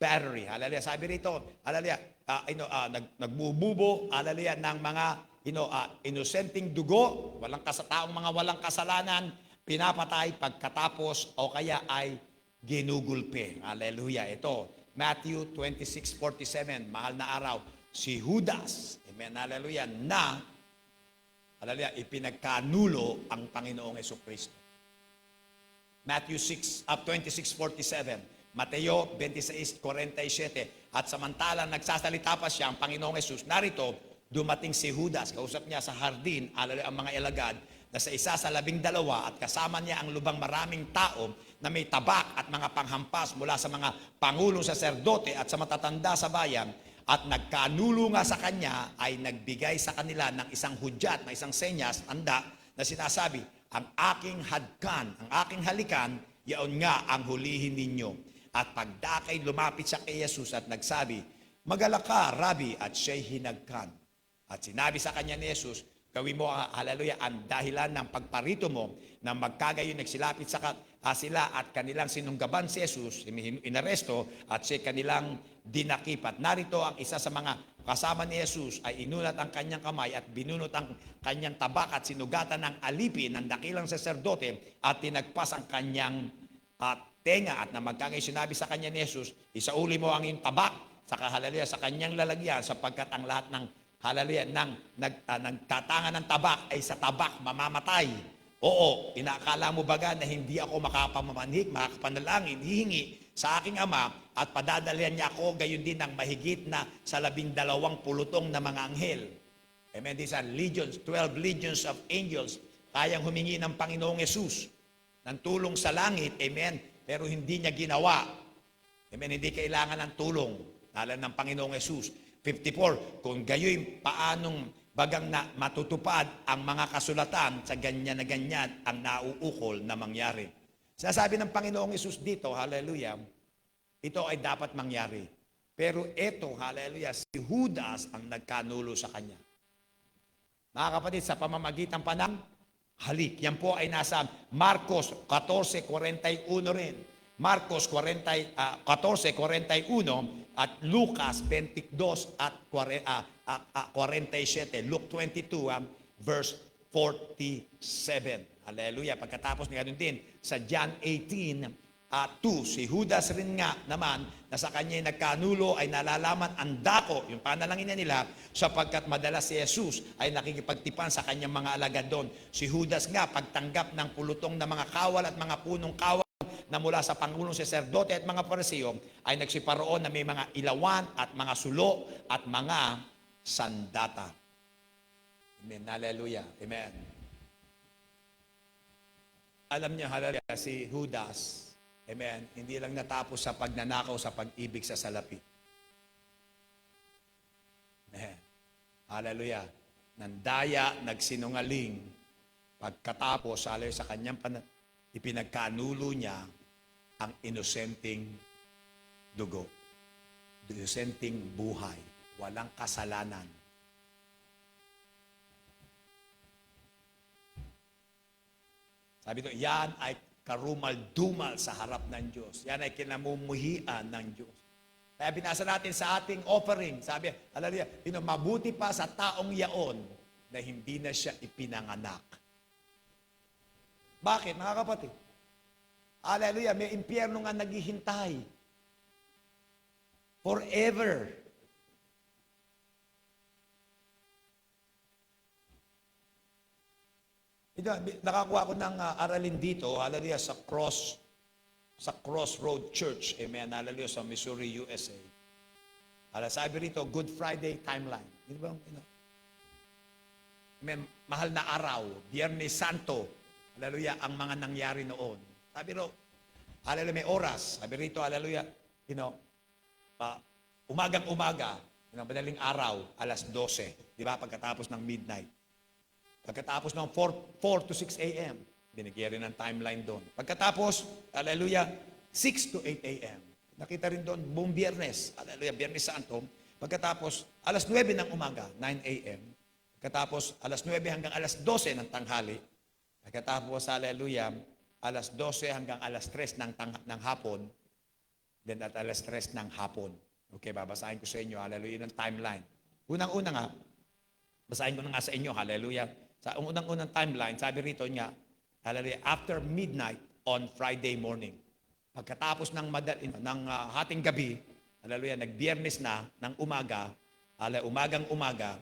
battery. Hallelujah. Sabi rito, hallelujah, nagbububo, hallelujah, ng mga inosenteng dugo, taong mga walang kasalanan, pinapatay pagkatapos o kaya ay ginugulpe. Hallelujah. Ito, Matthew 26:47, mahal na araw, si Judas, amen, hallelujah, na, hallelujah, ipinagkanulo ang Panginoong Jesucristo. Matthew 26:47, Mateo 26:47, at samantalang nagsasalita pa siya ang Panginoong Jesus, narito, dumating si Judas, kausap niya sa hardin, hallelujah, ang mga alagad, na sa isa sa 12 at kasama niya ang lubang maraming tao na may tabak at mga panghampas mula sa mga pangulong saserdote at sa matatanda sa bayan, at nagkanulo nga sa kanya ay nagbigay sa kanila ng isang hudyat, na isang senyas, tanda, na sinasabi, ang aking hadkan, ang aking halikan, yaon nga ang hulihin ninyo. At pagdakay lumapit siya kay Jesus at nagsabi, magala ka, Rabi, at siya'y hinagkan. At sinabi sa kanya ni Jesus, gawin mo, hallelujah, ang dahilan ng pagparito mo na magkagayon nagsilapit sa sila at kanilang sinunggaban si Jesus, inaresto at siya kanilang dinakipat. Narito ang isa sa mga kasama ni Jesus ay inunat ang kanyang kamay at binunot ang kanyang tabak at sinugatan ng alipin ng dakilang saserdote at tinagpas ang kanyang tenga at na magkagayon sinabi sa kanya ni Jesus, isauli mo ang iyong tabak sa hallelujah sa kanyang lalagyan sapagkat ang lahat ng hallelujah nagkatangan ng tabak ay sa tabak mamamatay. Oo, inaakala mo baga na hindi ako makapamamanhik, makapanalangin, hihingi sa aking Ama at padadalian niya ako gayon din ng mahigit na sa 12 pulutong na mga anghel. Amen. These are legions, 12 legions of angels. Kayang humingi ng Panginoong Yesus ng tulong sa langit. Amen. Pero hindi niya ginawa. Amen. Hindi kailangan ng tulong. Nalan ng Panginoong Yesus. 54, kung gayoy paanong bagang na matutupad ang mga kasulatan sa ganyan na ganyan ang nauukol na mangyari. Sinasabi ng Panginoong Yesus dito, hallelujah, ito ay dapat mangyari. Pero ito, hallelujah, si Judas ang nagkanulo sa kanya. Mga kapatid, sa pamamagitan pa ng halik. Yan po ay nasa Marcos 14:41 rin. Marcos 14:41 at Lucas 22 at 47. Luke 22 verse 47. Hallelujah. Pagkatapos ng ganun din sa John 18:2, si Judas rin nga naman na sa kanya nagkanulo ay nalalaman ang dako, yung panalangin nila, sapagkat madalas si Jesus ay nakikipagtipan sa kanyang mga alagad doon. Si Judas nga pagtanggap ng pulutong na mga kawal at mga punong kawal na mula sa pangulong saserdote at mga Pariseo ay nagsiparoon na may mga ilawan at mga sulo at mga sandata. Amen. Hallelujah. Amen. Alam niyo, hallelujah, si Judas, amen, hindi lang natapos sa pagnanakaw sa pag-ibig sa salapi. Amen. Hallelujah. Nandaya, nagsinungaling, pagkatapos, hallelujah, sa kanyang ipinagkanulo niya ang inosenteng dugo. Inosenteng buhay. Walang kasalanan. Sabi ito, yan ay karumal-dumal sa harap ng Diyos. Yan ay kinamumuhian ng Diyos. Kaya binasa natin sa ating offering, sabi, hallelujah, mabuti pa sa taong yaon na hindi na siya ipinanganak. Bakit, mga kapatid? Hallelujah, may impyerno nga naghihintay. Forever. Nakakuha ko ng aralin dito, hallelujah, sa Crossroad Church, amen, hallelujah, sa Missouri, USA. Sabi rito, Good Friday timeline. Di ba? Amen, mahal na araw, Biyernes Santo, hallelujah, ang mga nangyari noon. Sabi rito, hallelujah, may oras. Sabi rito, hallelujah, umagang-umaga, madaling araw, alas 12, di ba, pagkatapos ng midnight. Pagkatapos ng 4 to 6 a.m., binigyan rin ng timeline doon. Pagkatapos, hallelujah, 6 to 8 a.m. Nakita rin doon, buong Biyernes, hallelujah, Biyernes Santo. Pagkatapos, alas 9 ng umaga, 9 a.m. Pagkatapos, alas 9 hanggang alas 12 ng tanghali. Pagkatapos, hallelujah, alas 12 hanggang alas 3 ng hapon. Then at alas 3 ng hapon. Okay, babasahin ko sa inyo, hallelujah, ng timeline. Unang-una nga, basahin ko na nga sa inyo, hallelujah. Sa unang-unang timeline, sabi rito niya, hallelujah, after midnight on Friday morning. Pagkatapos ng hating gabi, hallelujah, nagbiyernes na ng umaga, umagang-umaga,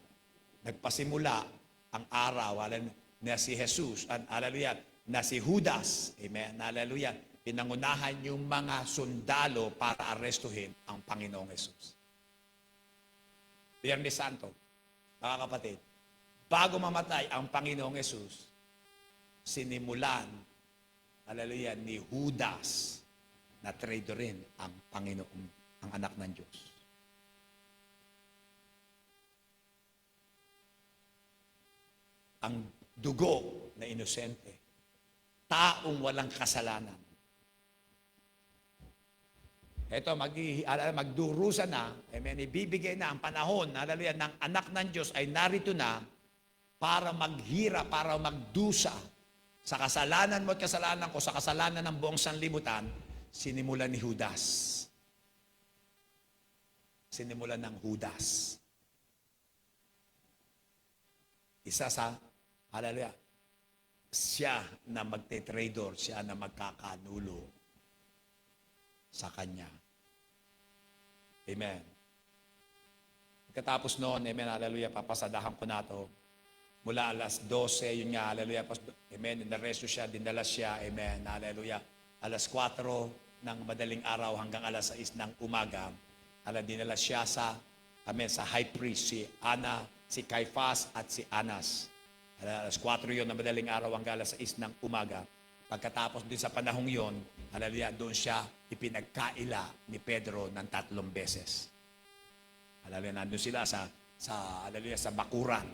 nagpasimula ang araw, hallelujah, na si Jesus, hallelujah, na si Judas, amen, hallelujah, pinangunahan yung mga sundalo para arestuhin ang Panginoong Jesus. Biyernes Santo, mga kapatid, bago mamatay ang Panginoong Jesus, sinimulan, hallelujah, ni Judas na traidorin ang Panginoon, ang anak ng Diyos. Ang dugo na inosente, taong walang kasalanan. Ito, magdurusa na, amen, ibibigay na ang panahon, hallelujah, ng anak ng Diyos ay narito na para maghira, para magdusa sa kasalanan mo at kasalanan ko, sa kasalanan ng buong sanlibutan, sinimulan ni Judas. Sinimulan ng Judas. Isa sa, hallelujah, siya na magte-traidor, siya na magkakanulo sa kanya. Amen. Pagkatapos noon, amen, hallelujah, papasadahan ko na ito. Mula alas 12, yun nga, hallelujah, amen, inaresto siya, dinala siya, amen, hallelujah. Alas 4 ng madaling araw hanggang alas 6 ng umaga, dinala siya sa, amen, sa high priest, si Ana, si Caiphas at si Anas. Alas 4 yun ng madaling araw hanggang alas 6 ng umaga. Pagkatapos din sa panahong yon, hallelujah, doon siya ipinagkaila ni Pedro ng 3 beses. Hallelujah, nandun sila hallelujah, sa bakuran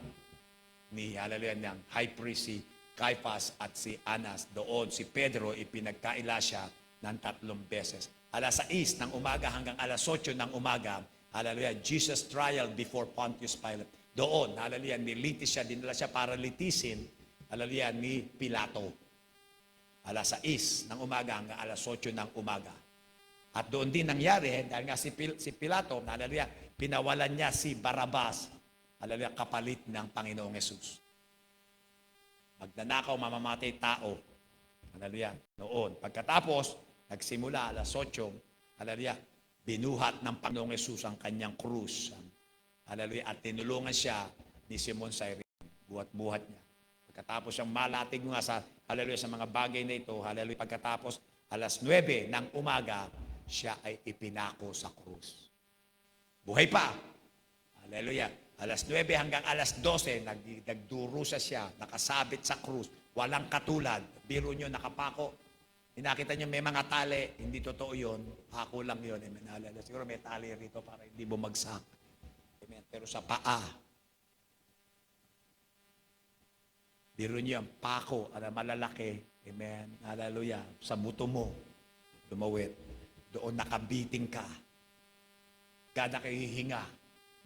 ni, hallelujah, ng high priest si Caiphas at si Anas. Doon si Pedro ipinagkaila siya ng 3 beses. Alas 6 ng umaga hanggang alas 8 ng umaga, hallelujah, Jesus trial before Pontius Pilate. Doon, hallelujah, nilitis siya, dinala siya para litisin, hallelujah, ni Pilato. Alas 6 ng umaga hanggang alas 8 ng umaga. At doon din nangyari, dahil nga si Pilato, hallelujah, pinawalan niya si Barabas, hallelujah, kapalit ng Panginoong Yesus. Magnanakaw, mamamatay tao. Hallelujah, noon. Pagkatapos, nagsimula alas 8, hallelujah, binuhat ng Panginoong Yesus ang kanyang krus. Hallelujah, at tinulungan siya ni Simon Cyrene. Buhat-buhat niya. Pagkatapos siyang malatig nga sa, hallelujah, sa mga bagay na ito, hallelujah, pagkatapos alas 9 ng umaga, siya ay ipinako sa krus. Buhay pa. Hallelujah. Alas 9 hanggang alas 12, nagdurusa siya, nakasabit sa krus. Walang katulad. Biro nyo, nakapako. Nakita nyo may mga tali. Hindi totoo yun. Ako lang yun. Amen. Hallelujah. Siguro may tali rito para hindi bumagsak. Amen. Pero sa paa, biro nyo yung pako, malalaki. Amen. Hallelujah. Sa buto mo, lumawit. Doon nakabiting ka. Kada kayo hihinga,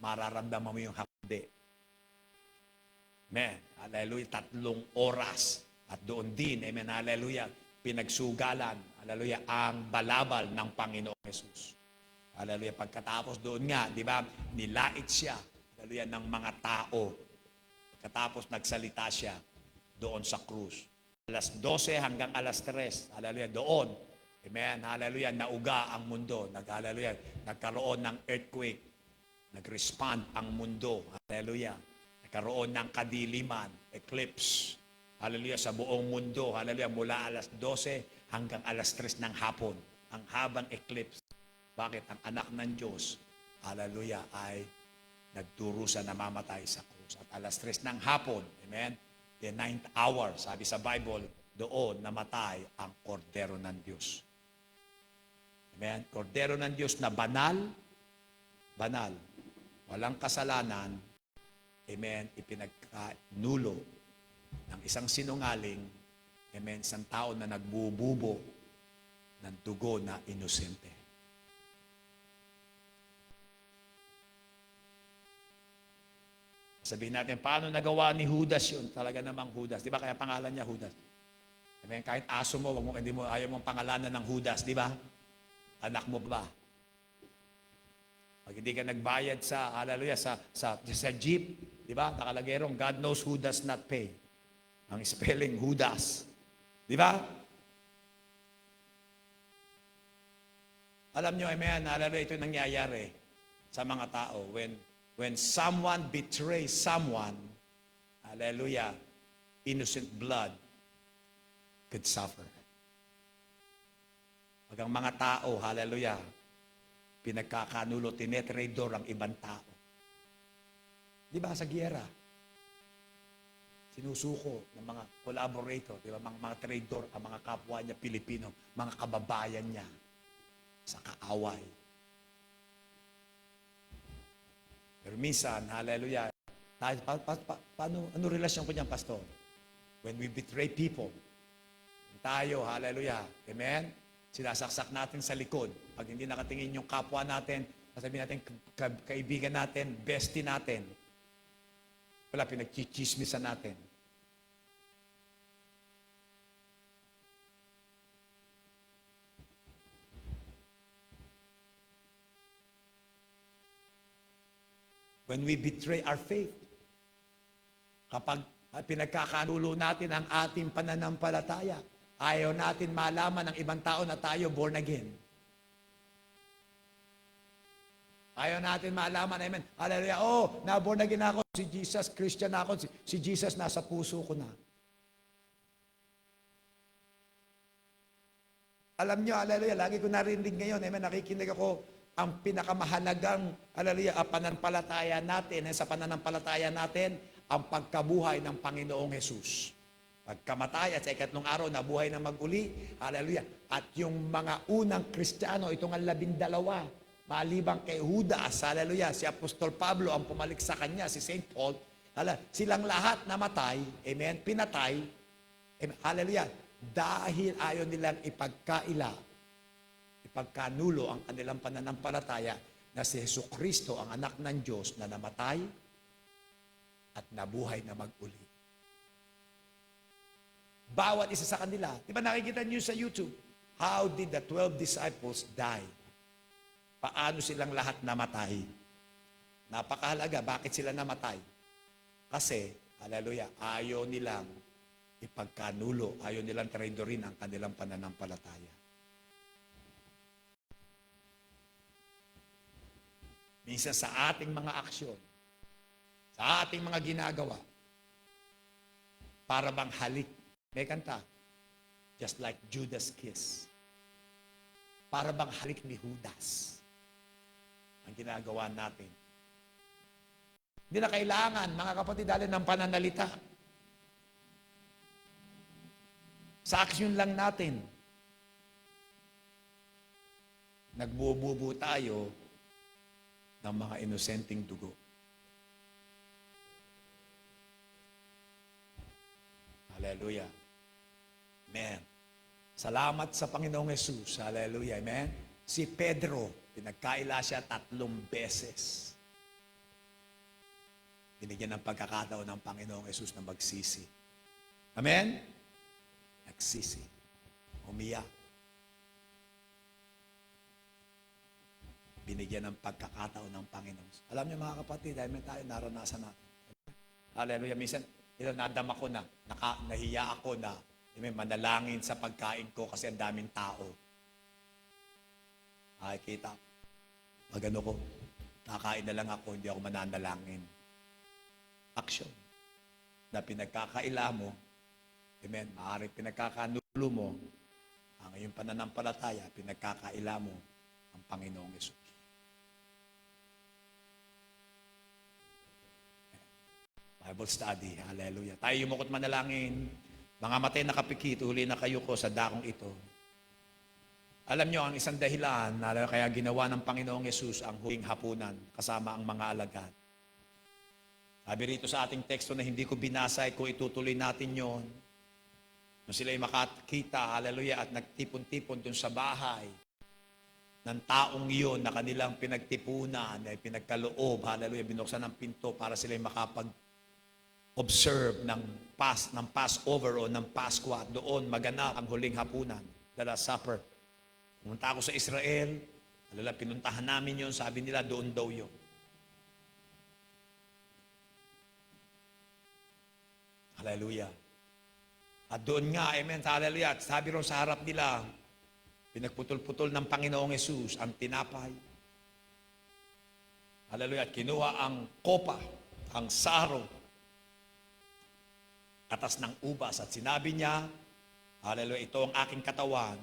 mararamdaman mo yung hapde. Amen. Hallelujah. 3 oras. At doon din, amen, hallelujah, pinagsugalan, hallelujah, ang balabal ng Panginoong Jesus. Hallelujah. Pagkatapos doon nga, di ba, nilait siya, hallelujah, ng mga tao. Pagkatapos nagsalita siya doon sa krus. Alas 12 hanggang alas 3, hallelujah, doon, amen, hallelujah, nauga ang mundo. Hallelujah, nagkaroon ng earthquake. Nag-respond ang mundo. Hallelujah. Nagkaroon ng kadiliman, eclipse. hallelujah, sa buong mundo, hallelujah, mula alas 12 hanggang alas 3 ng hapon, ang habang eclipse. Bakit? Ang anak ng Diyos, hallelujah, ay nagdurusa, namamatay sa krus. At alas 3 ng hapon, amen, the 9th hour, sabi sa Bible, doon namatay ang kordero ng Diyos. Amen? Kordero ng Diyos na banal, banal, walang kasalanan, amen, ipinagkanulo ng isang sinungaling, amen, isang tao na nagbububo ng dugo na inosente. Sabihin natin, paano nagawa ni Judas yun? Talaga namang Judas. Di ba? Kaya pangalan niya Judas. Amen? Kahit aso mo, ayaw mong pangalanan ng Judas. Di ba? Anak mo ba? Pag hindi ka nagbayad sa, hallelujah, sa jeep, di ba? Nakalagay rong, God knows who does not pay. Ang spelling, Judas. Di ba? Alam nyo, amen, hallelujah, ito yung nangyayari sa mga tao. When someone betrays someone, hallelujah, innocent blood could suffer. Pag ang mga tao, hallelujah, pinagkakanulo, tinetrador ang ibang tao. Di ba sa giyera? Sinusuko ng mga collaborator, di ba, mga trador, ang mga kapwa niya Pilipino, mga kababayan niya sa kaaway. Pero minsan, hallelujah, ano relasyon ko niyan, Pastor? When we betray people, tayo, hallelujah, amen? Sinasaksak natin sa likod. Pag hindi nakatingin yung kapwa natin, sasabihin natin, kaibigan natin, bestie natin. Wala, pinagchichismisan natin. When we betray our faith, kapag pinagkakanulo natin ang ating pananampalataya, ayaw natin malaman ng ibang tao na tayo born again. Ayaw natin malaman, amen. Hallelujah, oh, na-born again ako, si Jesus, Christian ako, si Jesus nasa puso ko na. Alam nyo, hallelujah, lagi ko narinig ngayon, amen, nakikinig ako, ang pinakamahalagang, hallelujah, pananampalataya natin, sa pananampalataya natin, ang pagkabuhay ng Panginoong Jesus. Pagkamatay at sa ikatlong araw, nabuhay na mag-uli, hallelujah. At yung mga unang Kristiyano, itong ang 12, malibang kay Judas, hallelujah, si Apostol Pablo ang pumalik sa kanya, si St. Paul, silang lahat namatay, amen, pinatay, amen, hallelujah, dahil ayaw nilang ipagkanulo ang kanilang pananampalataya na si Jesucristo, ang anak ng Diyos na namatay at nabuhay na mag-uli. Bawat isa sa kanila, di ba nakikita niyo sa YouTube, how did the 12 disciples die? Paano silang lahat namatay? Napakahalaga, bakit sila namatay? Kasi, hallelujah, ayaw nilang ipagkanulo, ayaw nilang traidorin ang kanilang pananampalataya. Minsan sa ating mga aksyon, sa ating mga ginagawa, para bang halik. May kanta, just like Judas' kiss. Para bang halik ni Judas ang ginagawa natin. Hindi na kailangan, mga kapatid, dahil ng pananalita. Sa aksyon lang natin, nagbububo tayo ng mga inosenteng dugo. Hallelujah. Amen. Salamat sa Panginoong Jesus. Hallelujah. Amen. Si Pedro, pinagkaila siya 3 beses. Binigyan ng pagkakataon ng Panginoong Jesus na magsisi. Amen? Nagsisi. Umiyak. Binigyan ng pagkakataon ng Panginoon. Alam niyo mga kapatid, dahil may tayo naranasan natin. Hallelujah. Minsan, nadama ko na, nahiya ako na may manalangin sa pagkain ko kasi ang daming tao. Ay, kita. Pag ano ko, kakain na lang ako, hindi ako mananalangin. Action. Na pinagkakaila mo, Amen. Maaaring pinagkakanulo mo ang iyong pananampalataya, pinagkakaila mo ang Panginoong Yesus. Bible study. Hallelujah. Tayo yumukot manalangin. Mga matay na kapikit, uli na kayo ko sa dakong ito. Alam nyo, ang isang dahilan na kaya ginawa ng Panginoong Yesus ang huling hapunan kasama ang mga alagad. Sabi rito sa ating teksto na hindi ko binasa, kung itutuloy natin yon. Nung sila'y makakita, hallelujah, at nagtipon-tipon dun sa bahay ng taong iyon na kanilang pinagtipunan, ay pinagkaloob, hallelujah, binuksan ng pinto para sila'y makapag-observe ng Passover o ng Pasko at doon maganap ang huling hapunan, the Last Supper. Pumunta ako sa Israel, alala, pinuntahan namin yon, sabi nila doon daw yun. Hallelujah. At doon nga, amen, hallelujah, at sabi ron sa harap nila, pinagputol-putol ng Panginoong Yesus ang tinapay. Hallelujah, at kinuha ang kopa, ang saro, katas ng ubas, at sinabi niya, hallelujah, ito ang aking katawan,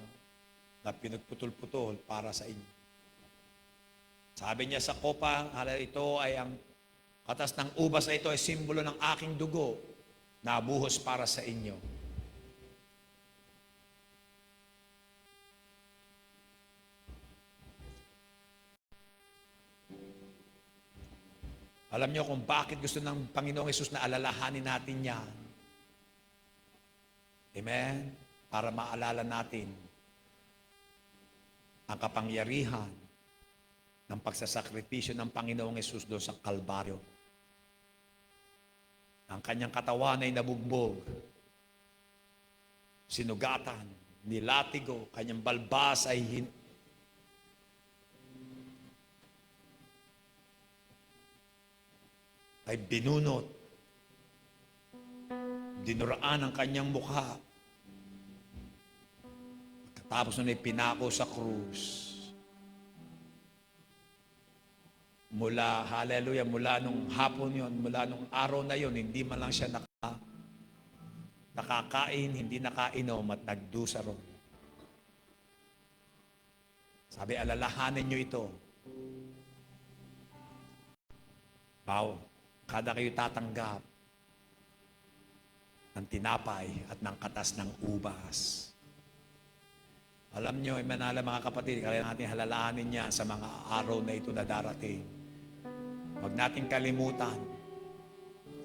na pinagputol-putol para sa inyo. Sabi niya sa kopa, ito ay ang katas ng ubas na ito ay simbolo ng aking dugo na buhos para sa inyo. Alam niyo kung bakit gusto ng Panginoong Yesus na alalahanin natin yan. Amen? Para maalala natin ang kapangyarihan ng pagsasakripisyo ng Panginoong Yesus doon sa Kalbaryo. Ang kanyang katawan ay nabugbog, sinugatan, nilatigo, kanyang balbas ay binunot, dinuraan ang kanyang mukha. Tapos nun ay pinako sa krus. Mula, hallelujah, mula nung hapon yon, mula nung araw na yon, hindi man lang siya nakakain, hindi nakainom at nagdusa ron. Sabi, alalahanin nyo ito. Kada kayo tatanggap ng tinapay at ng katas ng ubas. Alam nyo, imanala mga kapatid, kaya natin halalahanin niya sa mga araw na ito na darating. Huwag natin kalimutan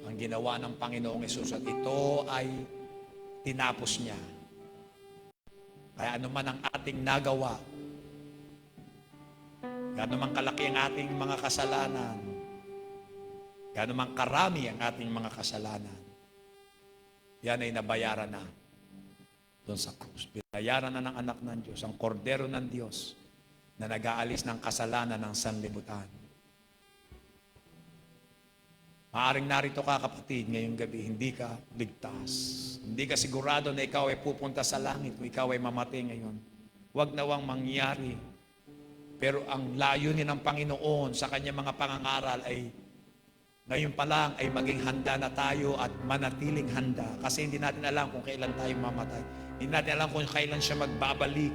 ang ginawa ng Panginoong Yesus at ito ay tinapos niya. Kaya anuman ang ating nagawa, gaano man kalaki ang ating mga kasalanan, gaano man karami ang ating mga kasalanan, yan ay nabayaran na doon sa krus. Binayaran na ng anak ng Diyos, ang kordero ng Diyos na nag-aalis ng kasalanan ng sanlibutan. Maaring narito ka kapatid ngayong gabi, hindi ka ligtas. Hindi ka sigurado na ikaw ay pupunta sa langit o ikaw ay mamatay ngayon. Huwag nawang mangyari. Pero ang layunin ng Panginoon sa kanyang mga pangangaral ay ngayon pa lang ay maging handa na tayo at manatiling handa. Kasi hindi natin alam kung kailan tayo mamatay. Hindi natin alam kung kailan siya magbabalik.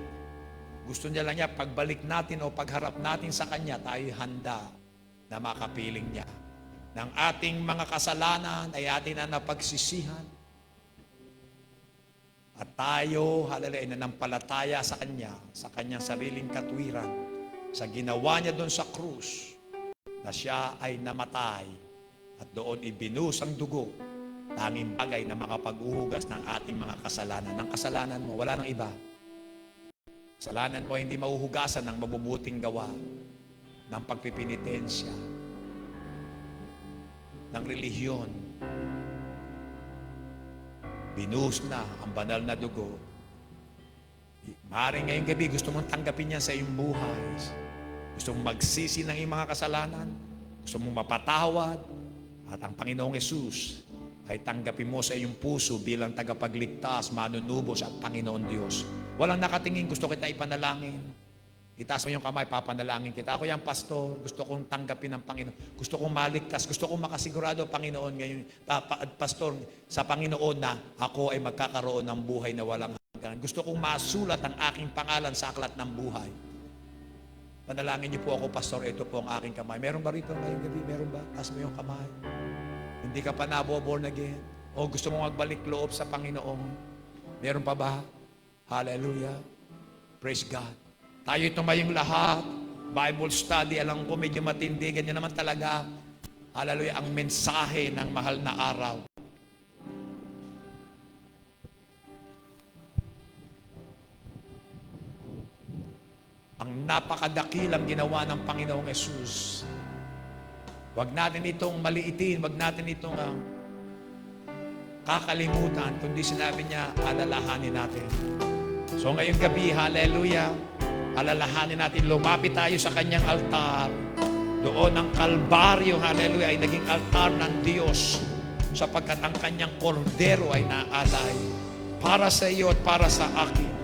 Gusto niya lang niya, pagbalik natin o pagharap natin sa Kanya, tayo handa na makapiling niya. Ng ating mga kasalanan ay atin na napagsisihan. At tayo, hallelujah, nanampalataya sa Kanya, sa Kanyang sariling katwiran, sa ginawa niya doon sa krus, na siya ay namatay at doon ibinus ang dugo, tanging bagay na makapag-uhugas ng ating mga kasalanan. Ng kasalanan mo, wala nang iba. Kasalanan mo hindi mahuhugasan ng mabubuting gawa, ng pagpipinitensya, ng relihiyon. Binus na ang banal na dugo. Maaaring ngayong gabi, gusto mong tanggapin yan sa iyong buhay. Gusto mong magsisi ng iyong mga kasalanan. Gusto mong mapatawad. At ang Panginoong Yesus ay tanggapin mo sa iyong puso bilang tagapagligtas, manunubos at Panginoon Diyos. Walang nakatingin, gusto kita ipanalangin. Itaas mo yung kamay, papanalangin kita. Ako yung pastor, gusto kong tanggapin ng Panginoon. Gusto kong maligtas, gusto kong makasigurado, Panginoon, ngayon, pastor, sa Panginoon na ako ay magkakaroon ng buhay na walang hanggan. Gusto kong masulat ang aking pangalan sa aklat ng buhay. Panalangin niyo po ako, pastor, ito po ang aking kamay. Meron ba rito ngayong gabi? Meron ba? Taas mo yung kamay. Hindi ka pa born again. O gusto mong magbalik loob sa Panginoon. Meron pa ba? Hallelujah. Praise God. Tayo tumayong lahat. Bible study, alam ko medyo matindi. Ganyan naman talaga. Hallelujah, ang mensahe ng mahal na araw. Ang napakadakilang ginawa ng Panginoong Yesus. Huwag natin itong maliitin, huwag natin itong kakalimutan, kundi sinabi niya, alalahanin natin. So ngayong gabi, hallelujah, alalahanin natin, lumapit tayo sa kanyang altar. Doon ang Kalbaryo, hallelujah, ay naging altar ng Diyos sapagkat ang kanyang kordero ay naalay para sa iyo at para sa akin.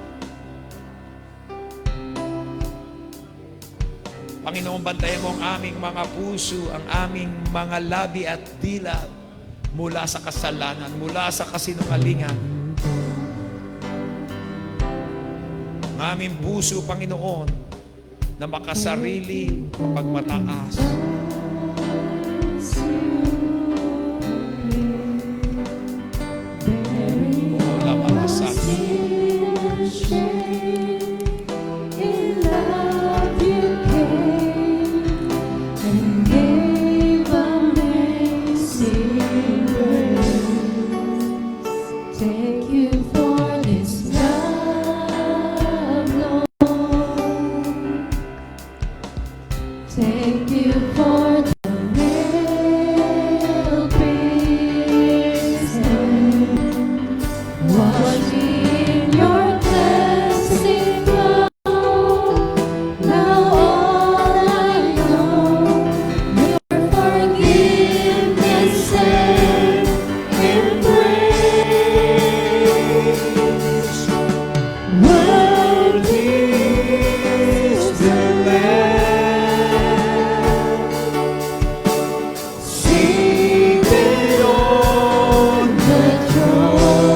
Panginoon, bantayan mo ang aming mga puso, ang aming mga labi at dila mula sa kasalanan, mula sa kasinungalingan. Ang aming puso, Panginoon, na makasarili pagmataas. Wala makasarili. Thank you for this love, Lord. Thank you for the real reason. Wash me in your cleansing flow. Now all I know, your forgiveness and embrace. Worthy is the Lamb, seated on the throne.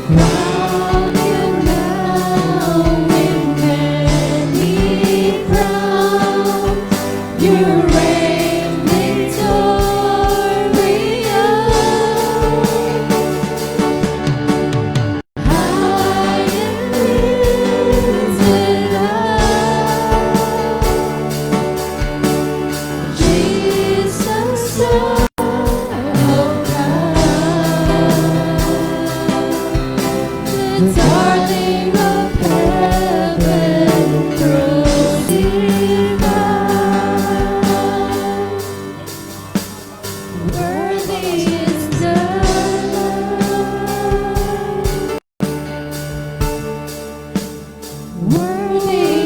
Crown you now with many crowns. You reign victorious. High and lifted up, Jesus, Son of God, the darling of heaven, crucified. Worthy is the Lamb. Worthy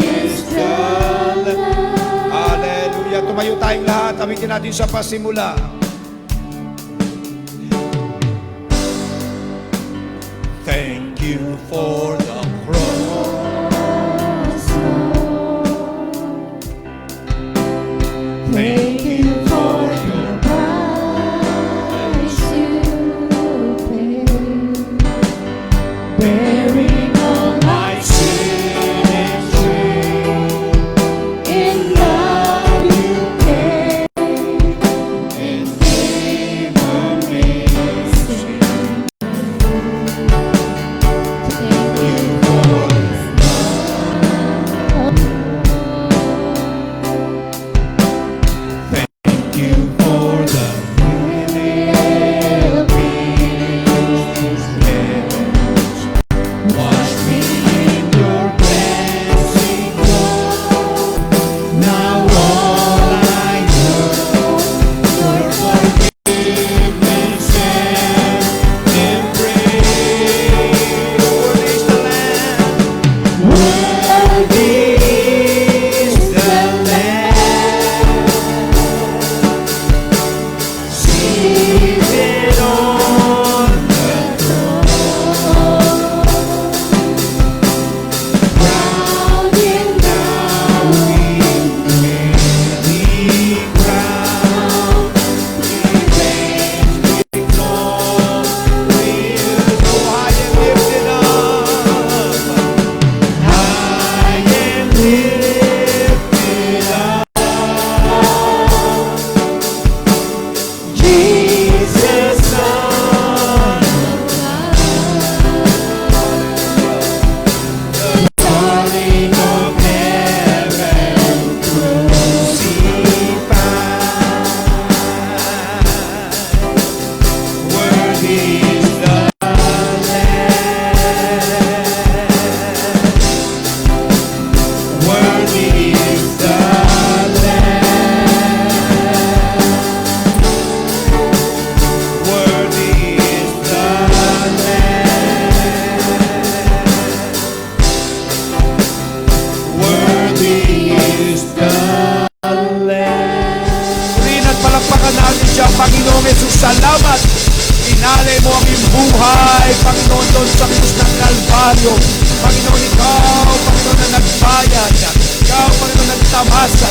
is the Hallelujah. Tumayo tayong lahat. Awitin natin sa pasimula. Thank you for the cross. Panginoong Jesus, salamat. Inalay mo ang iyong buhay, Panginoon, doon sa krus ng Kalbaryo. Panginoon, ikaw, Panginoon, na nagbayad. Ikaw, Panginoon, nagtamasa,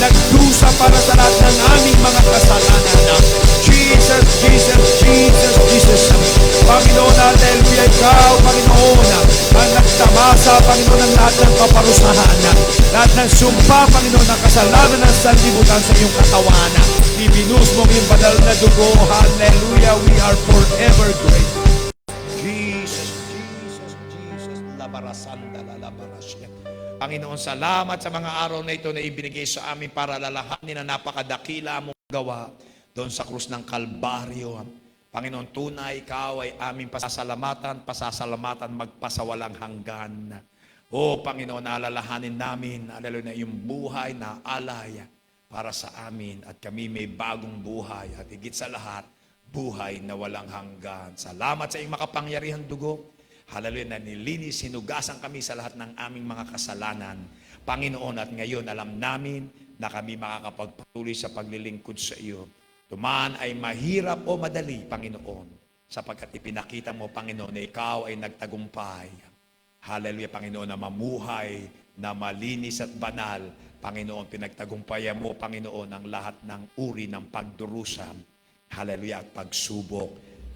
nagdusa para sa lahat ng aming mga kasalanan. Jesus, Jesus, Jesus, Jesus. Panginoon, hallelujah, ikaw, Panginoon, ang nagtamasa, Panginoon, ng lahat ng kaparusahan. Lahat ng sumpa, Panginoon, ng kasalanan ng sanlibutan sa iyong katawan. Ibinus mo ang iyong banal na dugo. Hallelujah, we are forever grateful. Jesus, Jesus, Jesus. Labarasanda, labarasya. Panginoon, salamat sa mga araw na ito na ibinigay sa amin para lalahanin na napakadakila mong gawa doon sa krus ng Kalbaryo. Panginoon, tunay, ikaw ay aming pasasalamatan, magpasawalang hanggan. O Panginoon, alalahanin namin, hallelujah, na iyong buhay na alay para sa amin at kami may bagong buhay at higit sa lahat, buhay na walang hanggan. Salamat sa iyong makapangyarihang dugo. Hallelujah, na nilinis, sinugasan kami sa lahat ng aming mga kasalanan. Panginoon, at ngayon alam namin na kami makakapagpatuloy sa paglilingkod sa iyo. Tuman ay mahirap o madali, Panginoon, sapagkat ipinakita mo, Panginoon, na ikaw ay nagtagumpay. Hallelujah, Panginoon, na mamuhay, na malinis at banal. Panginoon, pinagtagumpayan mo, Panginoon, ang lahat ng uri ng pagdurusa. Hallelujah, at pagsubok.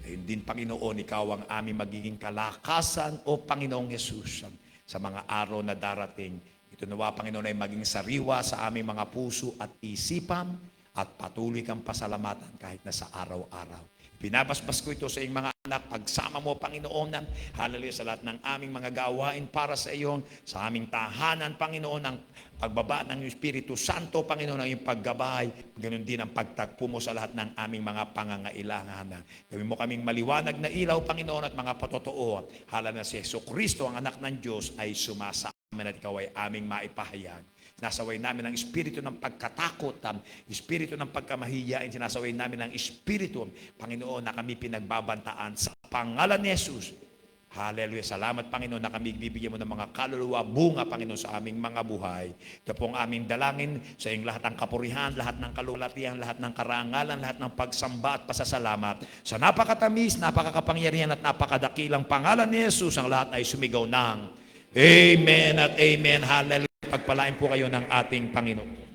Ayun din, Panginoon, ikaw ang aming magiging kalakasan, o Panginoong Jesus, sa mga araw na darating. Ito nawa, Panginoon, ay maging sariwa sa aming mga puso at isipan, at patuloy kang pasalamatan kahit na sa araw-araw. Pinabasbas ko ito sa iyong mga anak, pagsama mo, Panginoon, hallelujah, sa lahat ng aming mga gawain para sa iyo, sa aming tahanan, Panginoon, ang pagbaba ng Espiritu Santo, Panginoon, ang iyong paggabay, ganoon din ang pagtagpo mo sa lahat ng aming mga pangangailangan. Gawin mo kaming maliwanag na ilaw, Panginoon, at mga patotoo. Hallelujah, si Jesucristo, ang anak ng Diyos, ay sumasa amin at ikaw ay aming maipahayag. Sinasaway namin ang espiritu ng pagkatakot, espiritu ng pagkamahiyain, sinasaway namin ang espiritu, Panginoon, na kami pinagbabantaan sa pangalan ni Jesus. Hallelujah. Salamat, Panginoon, na kami bibigyan mo ng mga kaluluwa, bunga, Panginoon, sa aming mga buhay. Ito po ang aming dalangin sa iyong lahat ng kapurihan, lahat ng kalulatihan, lahat ng karangalan, lahat ng pagsamba at pasasalamat. Sa napakatamis, napakakapangyarihan at napakadakilang pangalan ni Jesus, ang lahat ay sumigaw ng Amen at Amen. Hallelujah. Pagpalain po kayo ng ating Panginoon.